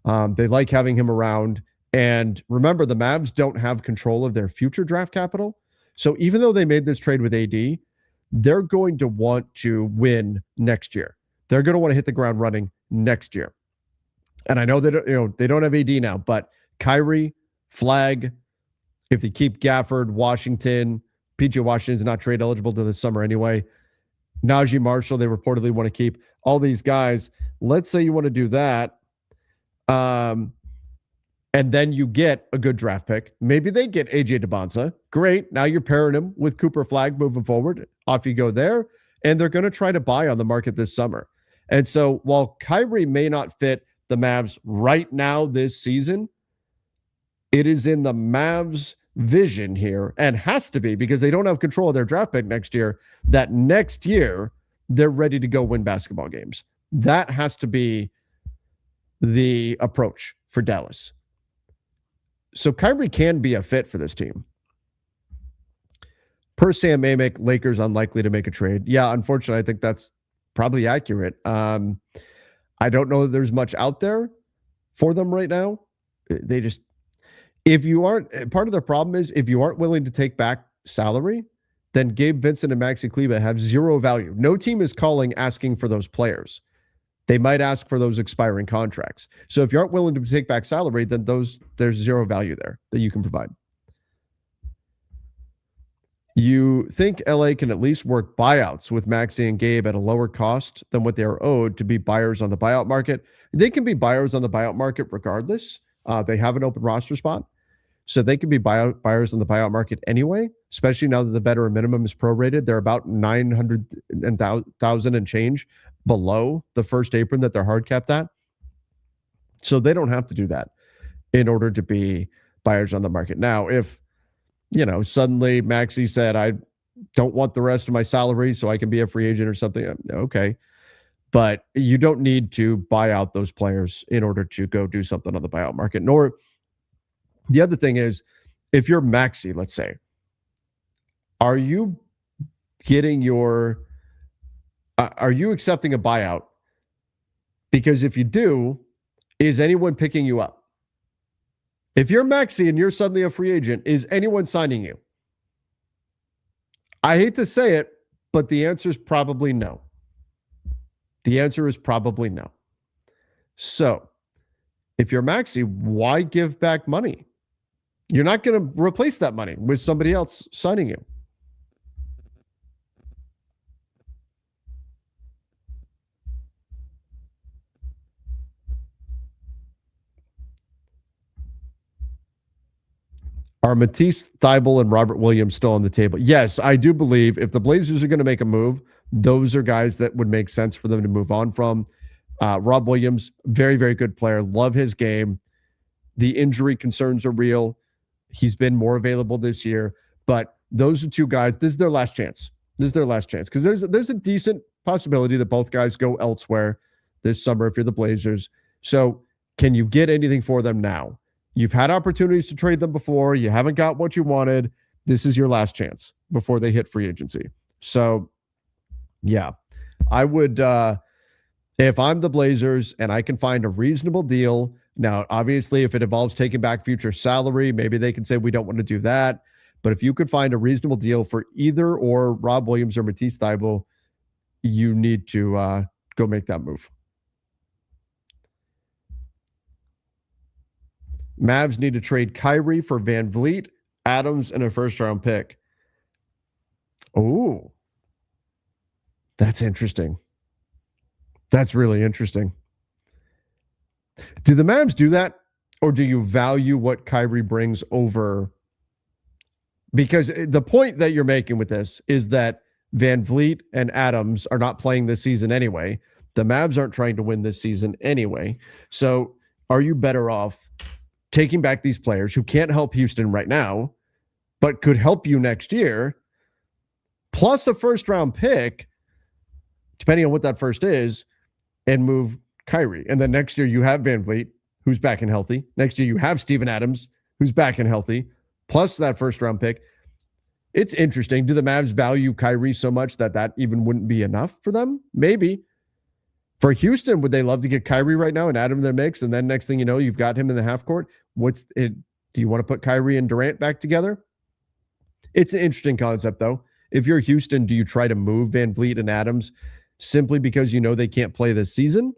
like having him around. And remember, the Mavs don't have control of their future draft capital. So even though they made this trade with AD, they're going to want to win next year. They're going to want to hit the ground running next year. And I know that they don't have AD now, but Kyrie, Flag, if they keep Gafford, Washington, PJ Washington's not trade eligible to this summer anyway. Najee Marshall, they reportedly want to keep all these guys. Let's say you want to do that. And then you get a good draft pick. Maybe they get AJ DeBonsa. Great. Now you're pairing him with Cooper Flag moving forward. Off you go there. And they're going to try to buy on the market this summer. And so while Kyrie may not fit the Mavs right now this season, it is in the Mavs' vision here, and has to be because they don't have control of their draft pick next year, that next year they're ready to go win basketball games. That has to be the approach for Dallas. So Kyrie can be a fit for this team. Per Sam Amick, Lakers unlikely to make a trade. Yeah, unfortunately, I think that's probably accurate. I don't know that there's much out there for them right now. They just, if you aren't, part of the problem is if you aren't willing to take back salary, then Gabe Vincent and Maxi Kleber have zero value. No team is calling asking for those players. They might ask for those expiring contracts. So if you aren't willing to take back salary, then there's zero value there that you can provide. You think LA can at least work buyouts with Maxi and Gabe at a lower cost than what they are owed to be buyers on the buyout market? They can be buyers on the buyout market regardless. They have an open roster spot. So they can be buyers on the buyout market anyway, especially now that the veteran minimum is prorated. They're about 900,000 and change below the first apron that they're hard capped at. So they don't have to do that in order to be buyers on the market. Now, if, suddenly Maxi said, don't want the rest of my salary so I can be a free agent or something. Okay. But you don't need to buy out those players in order to go do something on the buyout market. Nor the other thing is, if you're Maxey, let's say, are you getting are you accepting a buyout? Because if you do, is anyone picking you up? If you're Maxey and you're suddenly a free agent, is anyone signing you? I hate to say it, but the answer is probably no. The answer is probably no. So, if you're Maxey, why give back money? You're not going to replace that money with somebody else signing you. Are Matisse Thybulle and Robert Williams still on the table? Yes, I do believe if the Blazers are going to make a move, those are guys that would make sense for them to move on from. Rob Williams, very, very good player. Love his game. The injury concerns are real. He's been more available this year. But those are two guys. This is their last chance. This is their last chance. Because there's a decent possibility that both guys go elsewhere this summer if you're the Blazers. So can you get anything for them now? You've had opportunities to trade them before. You haven't got what you wanted. This is your last chance before they hit free agency. So, yeah, I would, if I'm the Blazers and I can find a reasonable deal. Now, obviously, if it involves taking back future salary, maybe they can say we don't want to do that. But if you could find a reasonable deal for either or Rob Williams or Matisse Thybulle, you need to go make that move. Mavs need to trade Kyrie for Van Vliet, Adams, and a first-round pick. Oh, that's interesting. That's really interesting. Do the Mavs do that, or do you value what Kyrie brings over? Because the point that you're making with this is that Van Vliet and Adams are not playing this season anyway. The Mavs aren't trying to win this season anyway. So are you better off taking back these players who can't help Houston right now, but could help you next year, plus a first-round pick, depending on what that first is, and move Kyrie? And then next year you have Van Vliet, who's back and healthy. Next year you have Steven Adams, who's back and healthy, plus that first-round pick. It's interesting. Do the Mavs value Kyrie so much that even wouldn't be enough for them? Maybe. For Houston, would they love to get Kyrie right now and add him to their mix? And then next thing you know, you've got him in the half court. What's it? Do you want to put Kyrie and Durant back together? It's an interesting concept, though. If you're Houston, do you try to move Van Vliet and Adams simply because you know they can't play this season?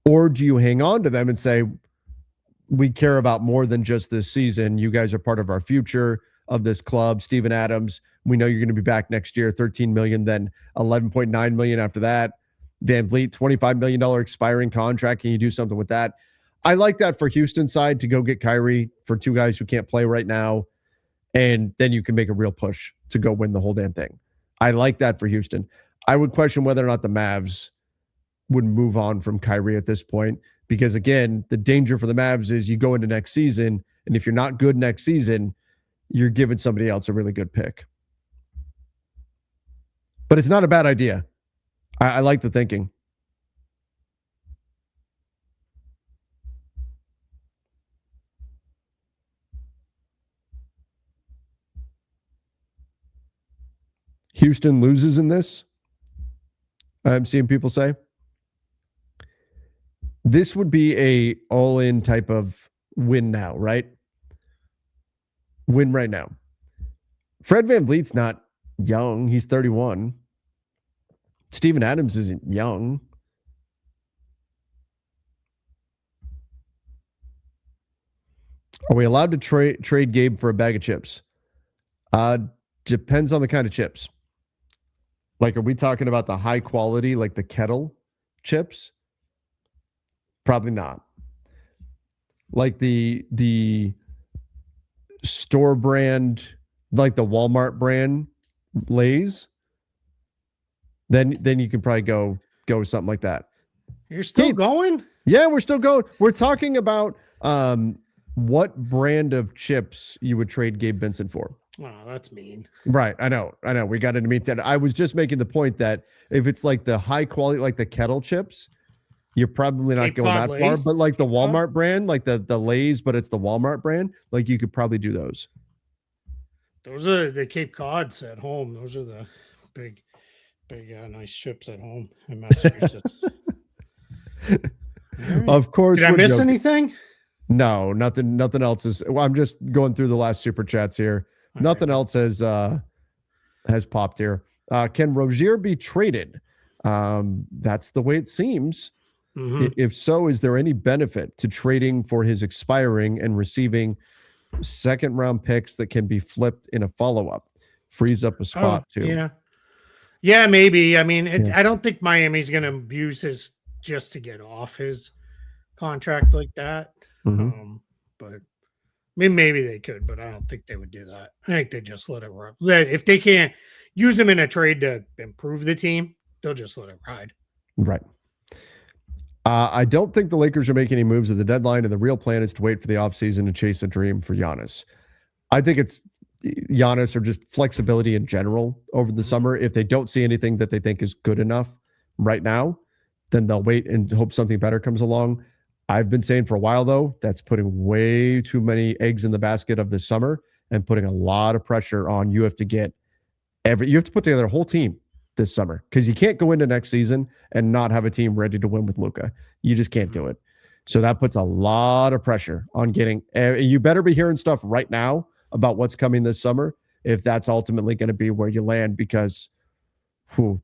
Or do you hang on to them and say, we care about more than just this season. You guys are part of our future of this club. Steven Adams, we know you're going to be back next year, $13 million, then $11.9 million after that. Van Vliet, $25 million expiring contract. Can you do something with that? I like that for Houston side to go get Kyrie for two guys who can't play right now. And then you can make a real push to go win the whole damn thing. I like that for Houston. I would question whether or not the Mavs would move on from Kyrie at this point. Because again, the danger for the Mavs is you go into next season, and if you're not good next season, you're giving somebody else a really good pick. But it's not a bad idea. I like the thinking. Houston loses in this. I'm seeing people say this would be a all-in type of win now, right? Win right now. Fred VanVleet's not young. He's 31. Steven Adams isn't young. Are we allowed to trade Gabe for a bag of chips? Depends on the kind of chips. Like, are we talking about the high quality, like the kettle chips? Probably not. Like the store brand, like the Walmart brand Lay's, then you can probably go with something like that. You're still going? Yeah, we're still going. We're talking about what brand of chips you would trade Gabe Vincent for. Oh, that's mean. Right. I know. We got into meat. I was just making the point that if it's like the high quality, like the kettle chips, you're probably not Cape going Cod that far. Lays? But like the Cape Cod? Walmart brand, like the Lay's, but it's the Walmart brand, like you could probably do those. Those are the Cape Cods at home. Those are the big, nice chips at home in Massachusetts. Right. Of course. Did I miss joking. anything? No, nothing else is. Well, I'm just going through the last super chats here. All nothing right. else has popped here. Can Rozier be traded? That's the way it seems. Mm-hmm. If so, is there any benefit to trading for his expiring and receiving second round picks that can be flipped in a follow up? Frees up a spot too. Yeah, maybe. I mean, Yeah. I don't think Miami's going to use his just to get off his contract like that. Mhm. But I mean, maybe they could, but I don't think they would do that. I think they just let it run. If they can't use him in a trade to improve the team, they'll just let it ride. Right. I don't think the Lakers are making any moves at the deadline, and the real plan is to wait for the offseason to chase a dream for Giannis. I think it's Giannis or just flexibility in general over the summer. If they don't see anything that they think is good enough right now, then they'll wait and hope something better comes along. I've been saying for a while, though, that's putting way too many eggs in the basket of this summer and putting a lot of pressure on. You have to put together a whole team this summer because you can't go into next season and not have a team ready to win with Luka. You just can't do it. So that puts a lot of pressure on getting. You better be hearing stuff right now about what's coming this summer if that's ultimately going to be where you land, because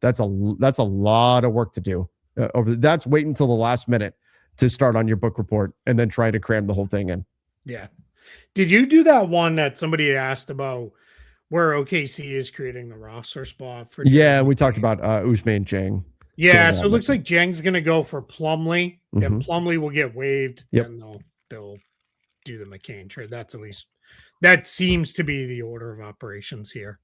that's a lot of work to do. That's waiting until the last minute to start on your book report and then try to cram the whole thing in. Yeah. Did you do that one that somebody asked about where OKC is creating the roster spot for? Yeah, we talked about Ousmane Dieng. Yeah, so it looks like Dieng's going to go for Plumlee. Then Mm-hmm. Plumlee will get waived. Yep. Then they'll do the McCain trade. That seems to be the order of operations here.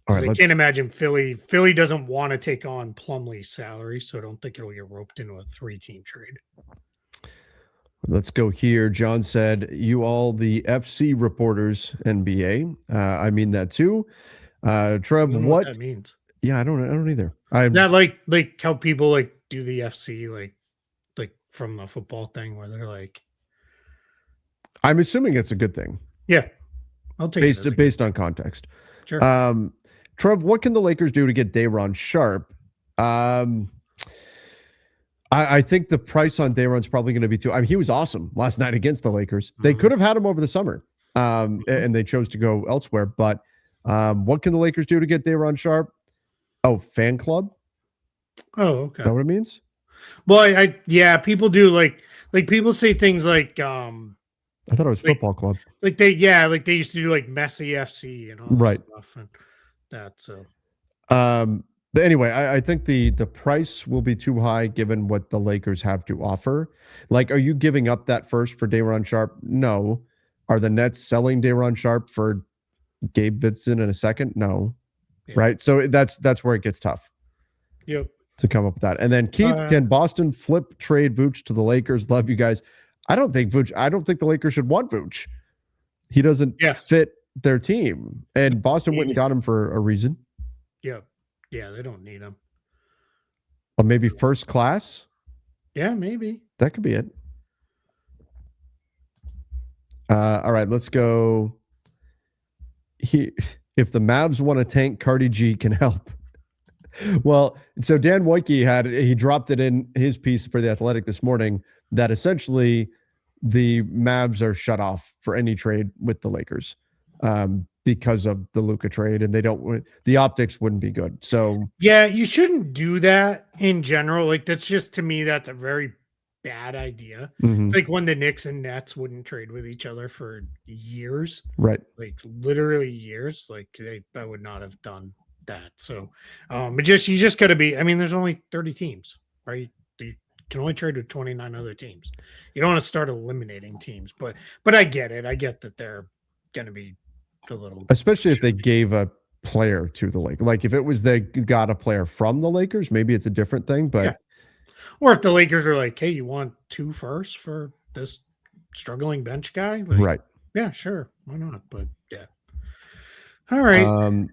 All right, I can't imagine Philly doesn't want to take on Plumlee's salary, so I don't think it'll get roped into a 3-team trade. Let's go here. John said, "You all the FC reporters, NBA." I mean that too. Trev, what that means? Yeah, I don't either. Not like how people like do the FC like from the football thing where they're like. I'm assuming it's a good thing. Yeah, I'll take it based on context. Sure. Trev, what can the Lakers do to get Day'Ron Sharpe? I think the price on Day'Ron's probably going to be too. I mean, he was awesome last night against the Lakers. They could have had him over the summer, and they chose to go elsewhere. But what can the Lakers do to get Day'Ron Sharpe? Oh, fan club. Oh, okay. Is that what it means? Well, people do like people say things like I thought it was football club. Like they used to do like Messi FC and all that stuff and that. So, but anyway, I think the price will be too high given what the Lakers have to offer. Like, are you giving up that first for Day'Ron Sharpe? No. Are the Nets selling Day'Ron Sharpe for Gabe Vincent in a second? No. Yeah. Right. So that's where it gets tough. Yep. To come up with that. And then Keith, can Boston flip trade Vooch to the Lakers? Love you guys. I don't think the Lakers should want Vooch. He doesn't fit their team. And Boston went and got him for a reason. Yeah. Yeah, they don't need him. Or maybe first class? Yeah, maybe. That could be it. All right, let's go. If the Mavs want to tank, Cardi G can help. Well, so Dan Wojcicki he dropped it in his piece for The Athletic this morning that essentially the Mavs are shut off for any trade with the Lakers because of the Luka trade, and the optics wouldn't be good. So yeah, you shouldn't do that in general. Like that's just, to me, that's a very bad idea. Mm-hmm. It's like when the Knicks and Nets wouldn't trade with each other for years, right? Like literally years. Like I would not have done that. So you just got to be, I mean, there's only 30 teams, right? You can only trade with 29 other teams. You don't want to start eliminating teams, but I get it. I get that they're going to be a little, especially if they gave a player to the Lakers. Like if it was they got a player from the Lakers, maybe it's a different thing, but or if the Lakers are like, hey, you want 2 firsts for this struggling bench guy? Like, right. Yeah, sure. Why not? But yeah. All right.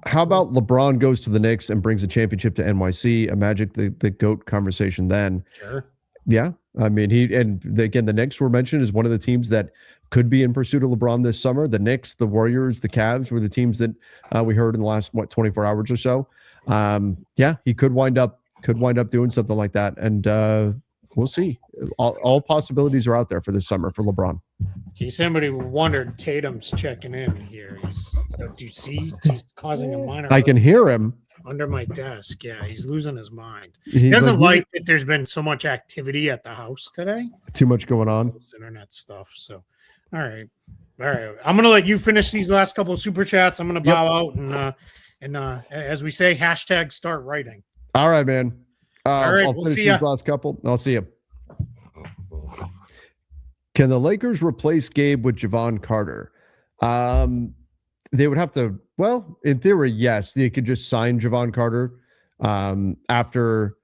How about LeBron goes to the Knicks and brings a championship to NYC? A Magic the GOAT conversation then. Sure. Yeah. I mean, the Knicks were mentioned as one of the teams that could be in pursuit of LeBron this summer. The Knicks, the Warriors, the Cavs were the teams that we heard in the last 24 hours or so. Yeah, he could wind up doing something like that, and we'll see. All possibilities are out there for this summer for LeBron. In case somebody wondered, Tatum's checking in here. Do you see? He's causing a minor. I can hear him under my desk. Yeah, he's losing his mind. He doesn't like that there's been so much activity at the house today. Too much going on. This internet stuff. So, all right. I'm gonna let you finish these last couple of super chats. I'm gonna bow out and as we say, hashtag start writing. All right, man. All right, I'll finish these last couple. I'll see you. Can the Lakers replace Gabe with Javon Carter? They would have to. Well, in theory, yes. They could just sign Javon Carter after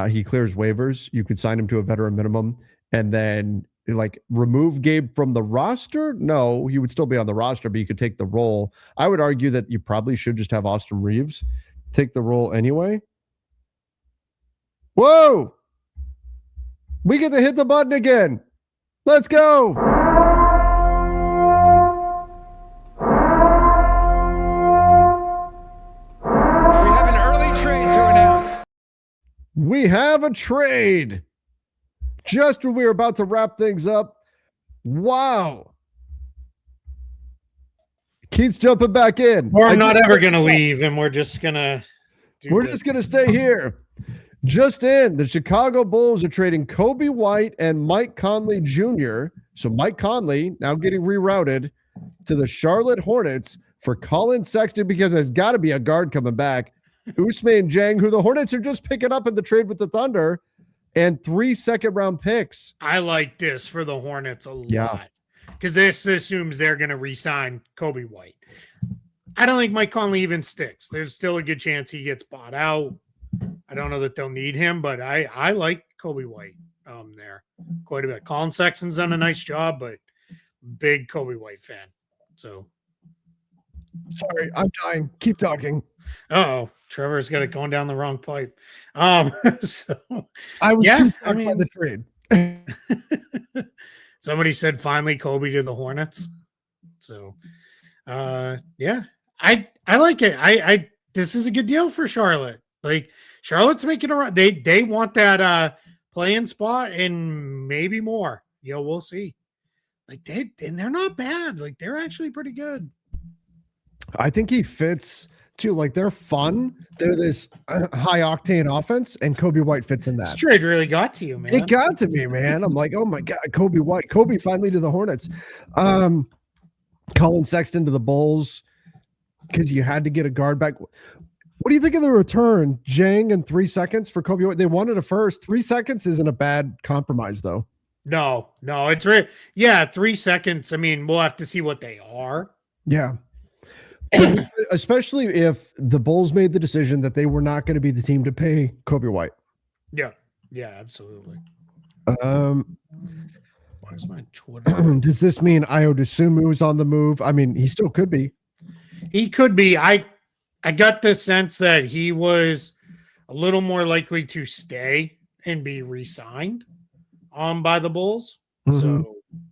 he clears waivers. You could sign him to a veteran minimum, and then remove Gabe from the roster. No, he would still be on the roster, but you could take the role. I would argue that you probably should just have Austin Reeves take the role anyway. Whoa! We get to hit the button again. Let's go. We have an early trade to announce. We have a trade. Just when we were about to wrap things up. Wow. Keith's jumping back in. Or I'm not ever going to leave, and we're just going to just going to stay here. Just in, the Chicago Bulls are trading Kobe White and Mike Conley Jr. So Mike Conley now getting rerouted to the Charlotte Hornets for Colin Sexton, because there's got to be a guard coming back. Ousmane Dieng, who the Hornets are just picking up in the trade with the Thunder, and 3 second-round picks. I like this for the Hornets a lot, because this assumes they're going to re-sign Kobe White. I don't think Mike Conley even sticks. There's still a good chance he gets bought out. I don't know that they'll need him, but I like Kobe White there quite a bit. Colin Sexton's done a nice job, but big Kobe White fan. So sorry, I'm dying. Keep talking. Oh, Trevor's got it going down the wrong pipe. So I was too talking about the trade. Somebody said finally Kobe to the Hornets. So yeah, I like it. This is a good deal for Charlotte. Like, Charlotte's making a run. They want that play-in spot and maybe more. We'll see. Like, they're not bad. Like, they're actually pretty good. I think he fits too. Like, they're fun. They're this high octane offense, and Kobe White fits in that. This trade really got to you, man. It got to me, man. I'm like, oh my God, Kobe White. Kobe finally to the Hornets. Colin Sexton to the Bulls, because you had to get a guard back. What do you think of the return? Dieng in 3 seconds for Kobe White. They wanted a first. 3 seconds isn't a bad compromise, though. No, it's right. Yeah, 3 seconds. I mean, we'll have to see what they are. Yeah. Especially if the Bulls made the decision that they were not going to be the team to pay Kobe White. Yeah, absolutely. Where's my Twitter? Does this mean Ayo Dosunmu is on the move? I mean, he still could be. He could be. I got the sense that he was a little more likely to stay and be re-signed by the Bulls. Mm-hmm.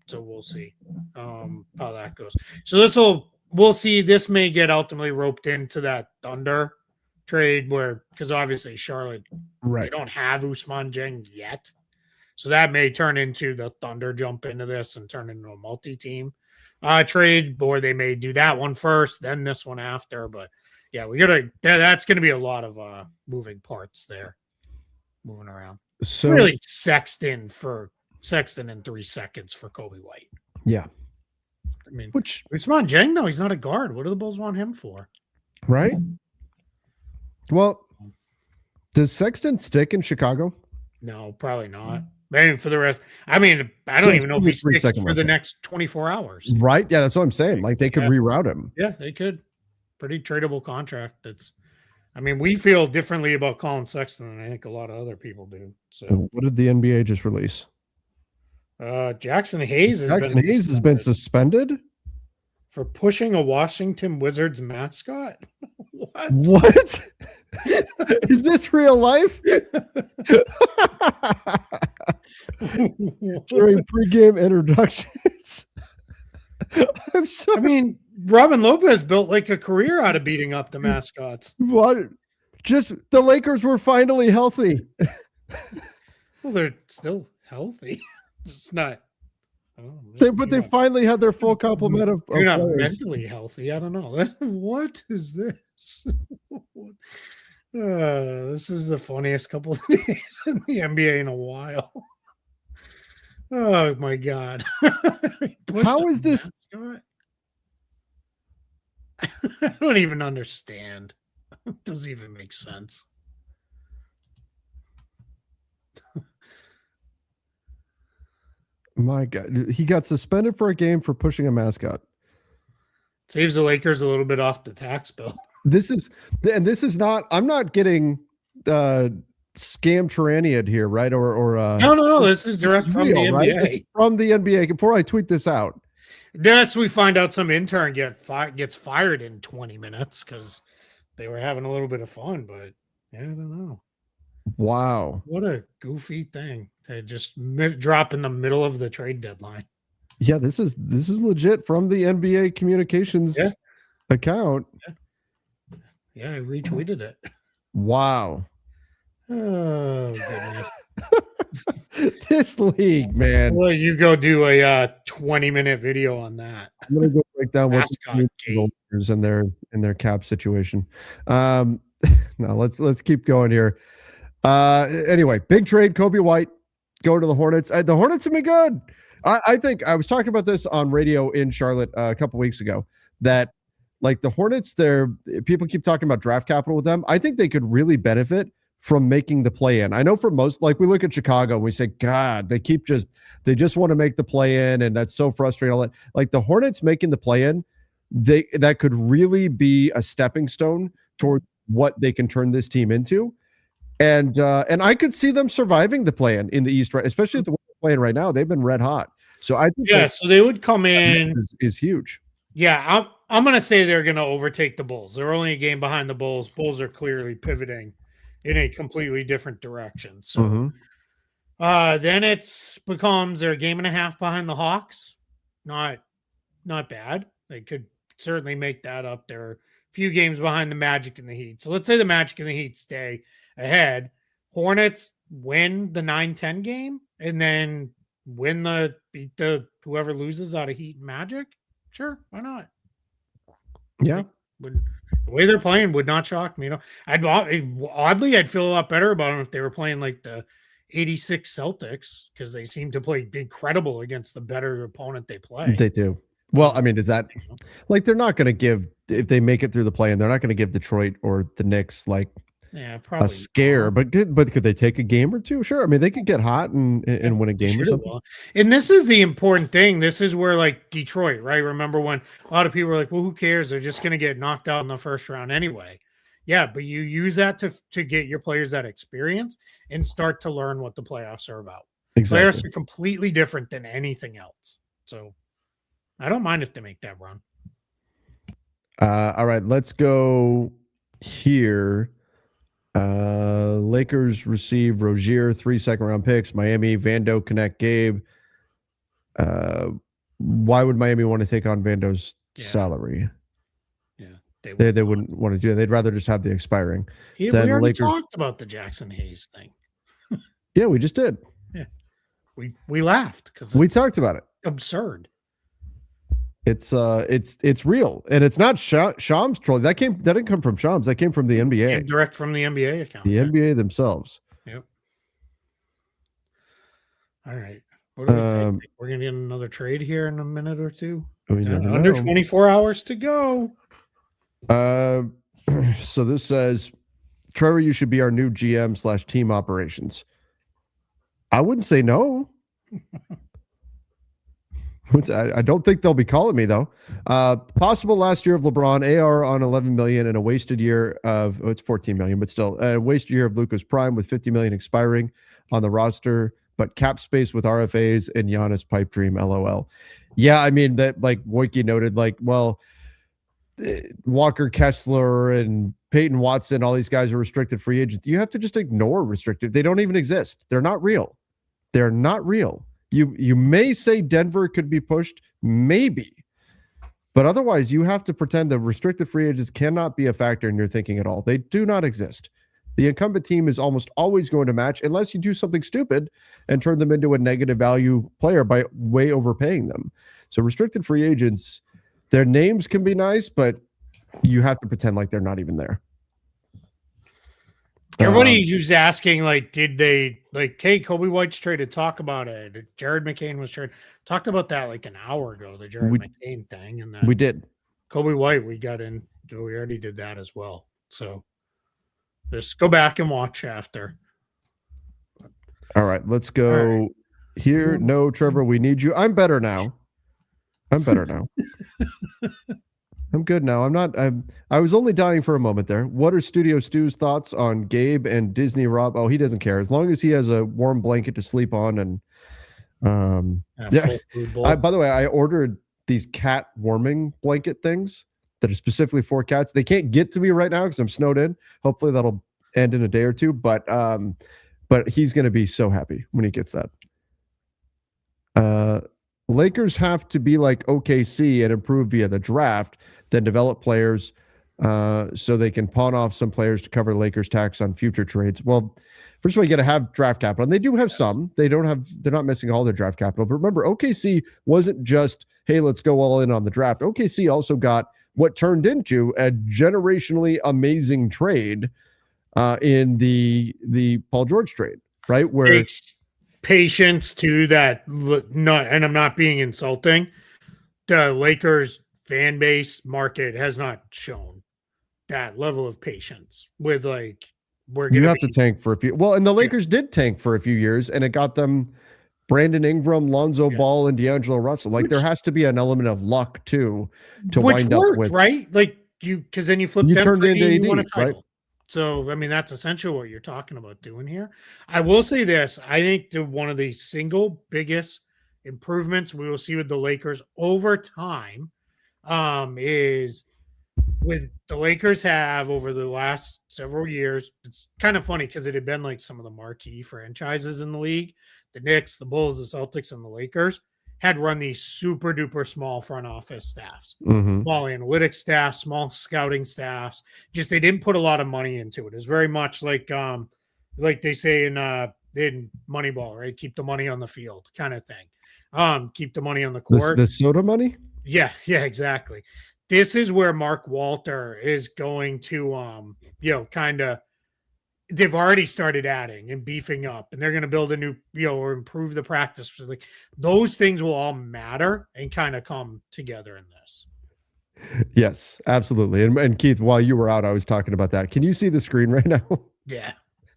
So we'll see how that goes. So we'll see. This may get ultimately roped into that Thunder trade because obviously Charlotte, they don't have Ousmane Dieng yet. So that may turn into the Thunder jump into this and turn into a multi-team trade, or they may do that one first, then this one after. But yeah, that's going to be a lot of moving parts there, moving around. So it's really Sexton in 3 seconds for Kobe White. Yeah. I mean, Ousmane Dieng, though, he's not a guard. What do the Bulls want him for? Right. Well, does Sexton stick in Chicago? No, probably not. Maybe for the rest. I mean, I don't even know if he sticks for the next 24 hours. Right. Yeah, that's what I'm saying. Like, they could reroute him. Yeah, they could. Pretty tradable contract. We feel differently about Colin Sexton than I think a lot of other people do. So, what did the NBA just release? Jackson Hayes has been suspended. For pushing a Washington Wizards mascot? What? Is this real life? During pregame introductions. I mean, Robin Lopez built like a career out of beating up the mascots. What? Just the Lakers were finally healthy. Well, they're still healthy. It's not. They finally had their full complement of You're not players. mentally healthy. I don't know. What is this? This is the funniest couple of days in the NBA in a while. Oh my God. How is this? I don't even understand. It doesn't even make sense. My God, he got suspended for a game for pushing a mascot. Saves the Lakers a little bit off the tax bill. This is not. I'm not getting scam tyrannied here, right? No. This is direct from real, the NBA. Right? This is from the NBA. Before I tweet this out, yes, we find out some intern gets fired in 20 minutes because they were having a little bit of fun, but yeah, I don't know. Wow, what a goofy thing to just drop in the middle of the trade deadline. Yeah, this is legit from the NBA communications account. Yeah, I retweeted it. Wow. Oh goodness. This league, man. Well, you go do a 20-minute video on that. I'm gonna go break down what in their cap situation. Now let's keep going here. Anyway, big trade, Kobe White going to the Hornets. The Hornets have been good. I think I was talking about this on radio in Charlotte a couple weeks ago that like the Hornets, people keep talking about draft capital with them. I think they could really benefit from making the play in. I know for most, like we look at Chicago and we say, God, they just want to make the play in, and that's so frustrating. All that. Like the Hornets making the play in, that could really be a stepping stone toward what they can turn this team into. And I could see them surviving the play in the East, right? Especially at the way they're playing right now. They've been red hot. So I think so they would come in is huge. Yeah, I'm gonna say they're gonna overtake the Bulls. They're only a game behind the Bulls. Bulls are clearly pivoting in a completely different direction. So then it becomes they're a game and a half behind the Hawks. Not bad. They could certainly make that up. They're a few games behind the Magic and the Heat. So let's say the Magic and the Heat stay ahead. Hornets win the 9-10 game and then beat the whoever loses out of Heat and Magic. Sure, why not? Yeah. The way they're playing would not shock me. I'd feel a lot better about them if they were playing like the 86 Celtics because they seem to play incredible against the better opponent they play. They do. Well, I mean, is that like they're not going to give, if they make it through the play, and they're not going to give Detroit or the Knicks like probably a scare, but could they take a game or two? Sure. I mean, they could get hot and win a game or something. And this is the important thing. This is where like Detroit, right? Remember when a lot of people were like, well, who cares? They're just going to get knocked out in the first round anyway. Yeah, but you use that to get your players that experience and start to learn what the playoffs are about. Exactly. Players are completely different than anything else. So I don't mind if they make that run. All right, let's go here. Lakers receive Rozier, 3 second-round picks. Miami, Vando, Connect, Gabe. Why would Miami want to take on Vando's salary? Yeah, they wouldn't want to do it. They'd rather just have the expiring. We already talked about the Jackson Hayes thing. Yeah, we just did. Yeah, we laughed because we talked about it. Absurd. It's real, and it's not Shams troll. That didn't come from Shams. That came from the NBA. Direct from the NBA account. The NBA themselves. Yep. All right. What do we think? We're gonna get another trade here in a minute or two. Under 24 hours to go. So this says, Trevor, you should be our new GM / team operations. I wouldn't say no. I don't think they'll be calling me though. Possible last year of LeBron, AR on 11 million, and a wasted year of it's 14 million, but still a wasted year of Luka's prime with 50 million expiring on the roster, but cap space with RFAs and Giannis pipe dream. LOL. Yeah, I mean that, like Wojcicki noted, like, well, Walker Kessler and Peyton Watson, all these guys are restricted free agents. You have to just ignore restricted. They don't even exist. They're not real. They're not real. You may say Denver could be pushed, maybe, but otherwise you have to pretend that restricted free agents cannot be a factor in your thinking at all. They do not exist. The incumbent team is almost always going to match unless you do something stupid and turn them into a negative value player by way overpaying them. So restricted free agents, their names can be nice, but you have to pretend like they're not even there. Everybody who's asking, like, did they, like, hey, Kobe White's traded, talk about it. Jared McCain was traded. Talked about that like an hour ago, the Jared McCain thing. And then we did. Kobe White, we already did that as well. So just go back and watch after. All right, let's go here. No, Trevor, we need you. I'm better now. I'm good now. I was only dying for a moment there. What are Studio Stu's thoughts on Gabe and Disney Rob? Oh, he doesn't care. As long as he has a warm blanket to sleep on. And by the way, I ordered these cat warming blanket things that are specifically for cats. They can't get to me right now because I'm snowed in. Hopefully that'll end in a day or two. But he's going to be so happy when he gets that. Lakers have to be like OKC and improve via the draft, then develop players so they can pawn off some players to cover Lakers tax on future trades. Well, first of all, you got to have draft capital. And they do have some. They're not missing all their draft capital. But remember, OKC wasn't just, hey, let's go all in on the draft. OKC also got what turned into a generationally amazing trade in the Paul George trade, right? Where patience to that, and I'm not being insulting. The Lakers fan base market has not shown that level of patience with, like, you have to tank for a few. Well, and the Lakers did tank for a few years, and it got them Brandon Ingram, Lonzo Ball, and D'Angelo Russell. Like, there has to be an element of luck too to wind up with, right? Like, because then you flip them turned into AD, you won a title. Right? So, I mean, that's essentially what you're talking about doing here. I will say this. I think one of the single biggest improvements we will see with the Lakers over time is with the Lakers have over the last several years. It's kind of funny because it had been like some of the marquee franchises in the league. The Knicks, the Bulls, the Celtics, and the Lakers had run these super duper small front office staffs, small analytics staff, small scouting staffs. Just they didn't put a lot of money into it. It's very much like they say in Moneyball, right? Keep the money on the field, kind of thing. Keep the money on the court. The soda money. Yeah, exactly. This is where Mark Walter is going to, kind of. They've already started adding and beefing up, and they're going to build a new, or improve the practice. So, like, those things will all matter and kind of come together in this. Yes, absolutely. And Keith, while you were out, I was talking about that. Can you see the screen right now? Yeah.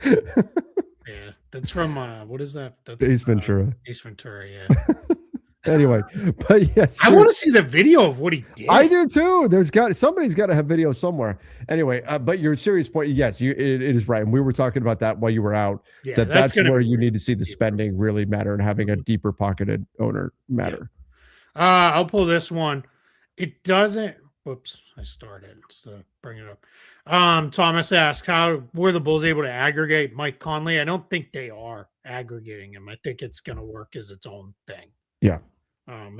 Yeah. That's from, what is that? That's Ace Ventura. Ace Ventura, yeah. Anyway, but yes, I want to see the video of what he did. I do too. Somebody's got to have video somewhere. Anyway, but your serious point, yes, it is right. And we were talking about that while you were out. Yeah, that's where you need to see the spending really matter and having a deeper pocketed owner matter. Yeah. I'll pull this one. It doesn't. Whoops, I started to bring it up. Thomas asked, how were the Bulls able to aggregate Mike Conley? I don't think they are aggregating him. I think it's going to work as its own thing. Yeah.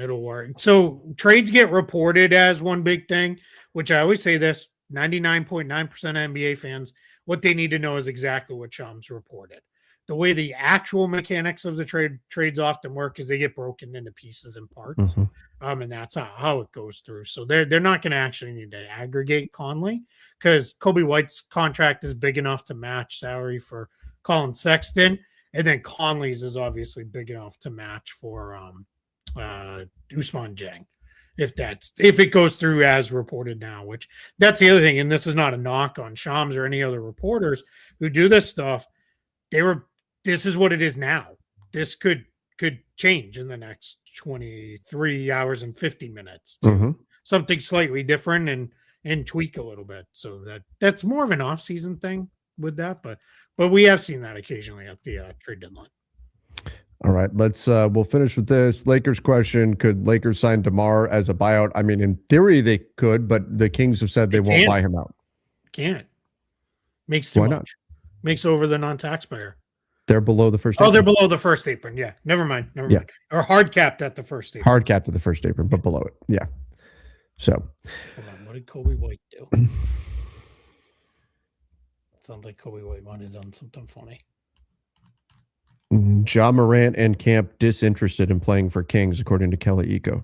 It'll work. So trades get reported as one big thing, which I always say this, 99.9% of NBA fans, what they need to know is exactly what Shams reported. The way the actual mechanics of the trades often work is they get broken into pieces and parts. And that's how it goes through. So they're not going to actually need to aggregate Conley because Kobe White's contract is big enough to match salary for Colin Sexton. And then Conley's is obviously big enough to match for Ousmane Dieng, if it goes through as reported now, which that's the other thing. And this is not a knock on Shams or any other reporters who do this stuff. This is what it is now. This could change in the next 23 hours and 50 minutes to something slightly different and tweak a little bit. So that's more of an off-season thing with that, but we have seen that occasionally at the trade deadline. All right, we'll finish with this. Lakers question: could Lakers sign DeMar as a buyout? I mean, in theory they could, but the Kings have said they won't buy him out. Can't. Makes too Why much. not? Makes over the non-taxpayer. They're below the first. Oh, they're below the first apron. Yeah, never mind. Mind. Or hard capped at the first apron. Hard capped at the first apron, but below it. Yeah. So. Hold on. What did Kobe White do? Sounds like Kobe White might have done something funny. Ja Morant and camp disinterested in playing for Kings, according to Kelly Eco.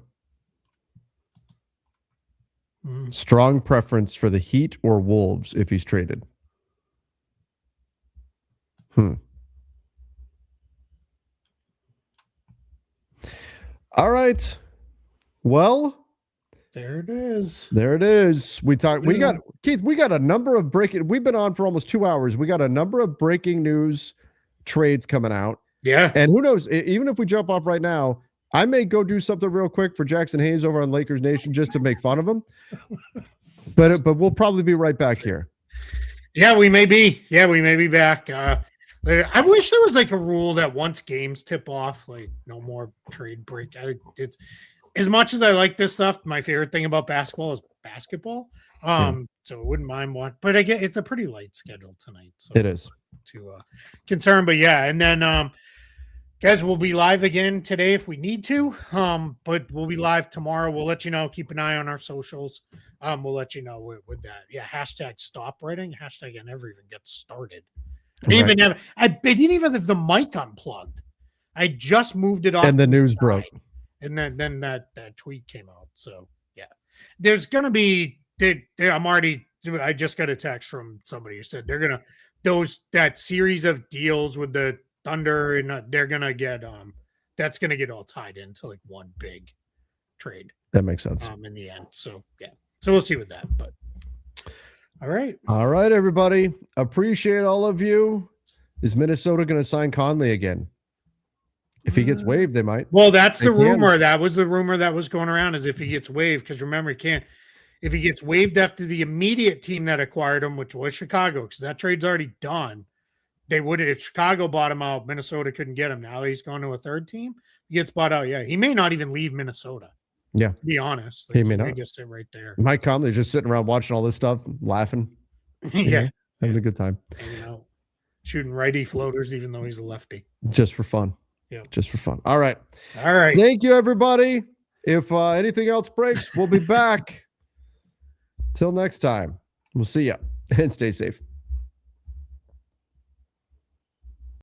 Strong preference for the Heat or Wolves if he's traded. All right. Well, there it is. There it is. We got a number of breaking. We've been on for almost 2 hours. We got a number of breaking news trades coming out. Yeah. And who knows, even if we jump off right now, I may go do something real quick for Jackson Hayes over on Lakers Nation just to make fun of him. But we'll probably be right back here. Yeah, we may be. Yeah, we may be back. I wish there was like a rule that once games tip off, like no more trade break. It's as much as I like this stuff, my favorite thing about basketball is basketball. So I wouldn't mind one, but I get it's a pretty light schedule tonight. So it is to concern, but yeah, and then guys, we'll be live again today if we need to. But we'll be live tomorrow. We'll let you know. Keep an eye on our socials. We'll let you know with that. Yeah, hashtag stop writing. Hashtag I never even get started. I didn't even have the mic unplugged. I just moved it off. And the news broke. And then that tweet came out. So yeah, there's gonna be. I just got a text from somebody who said they're gonna that series of deals with the Thunder, and they're gonna get that's gonna get all tied into like one big trade. That makes sense. In the end. So yeah. So we'll see with that. But all right, everybody. Appreciate all of you. Is Minnesota going to sign Conley again? If he gets waived, they might. Well, that's the rumor. That was the rumor that was going around, is if he gets waived, because remember, he can't. If he gets waived after the immediate team that acquired him, which was Chicago, because that trade's already done, they would, if Chicago bought him out, Minnesota couldn't get him. Now he's going to a third team. He gets bought out. Yeah, he may not even leave Minnesota. Yeah, to be honest, he may not just sit right there. Mike Conley's just sitting around watching all this stuff, laughing. Yeah, having a good time. Hanging out, shooting righty floaters, even though he's a lefty, just for fun. Yeah, just for fun. All right. Thank you, everybody. If anything else breaks, we'll be back. Till next time, we'll see ya and stay safe.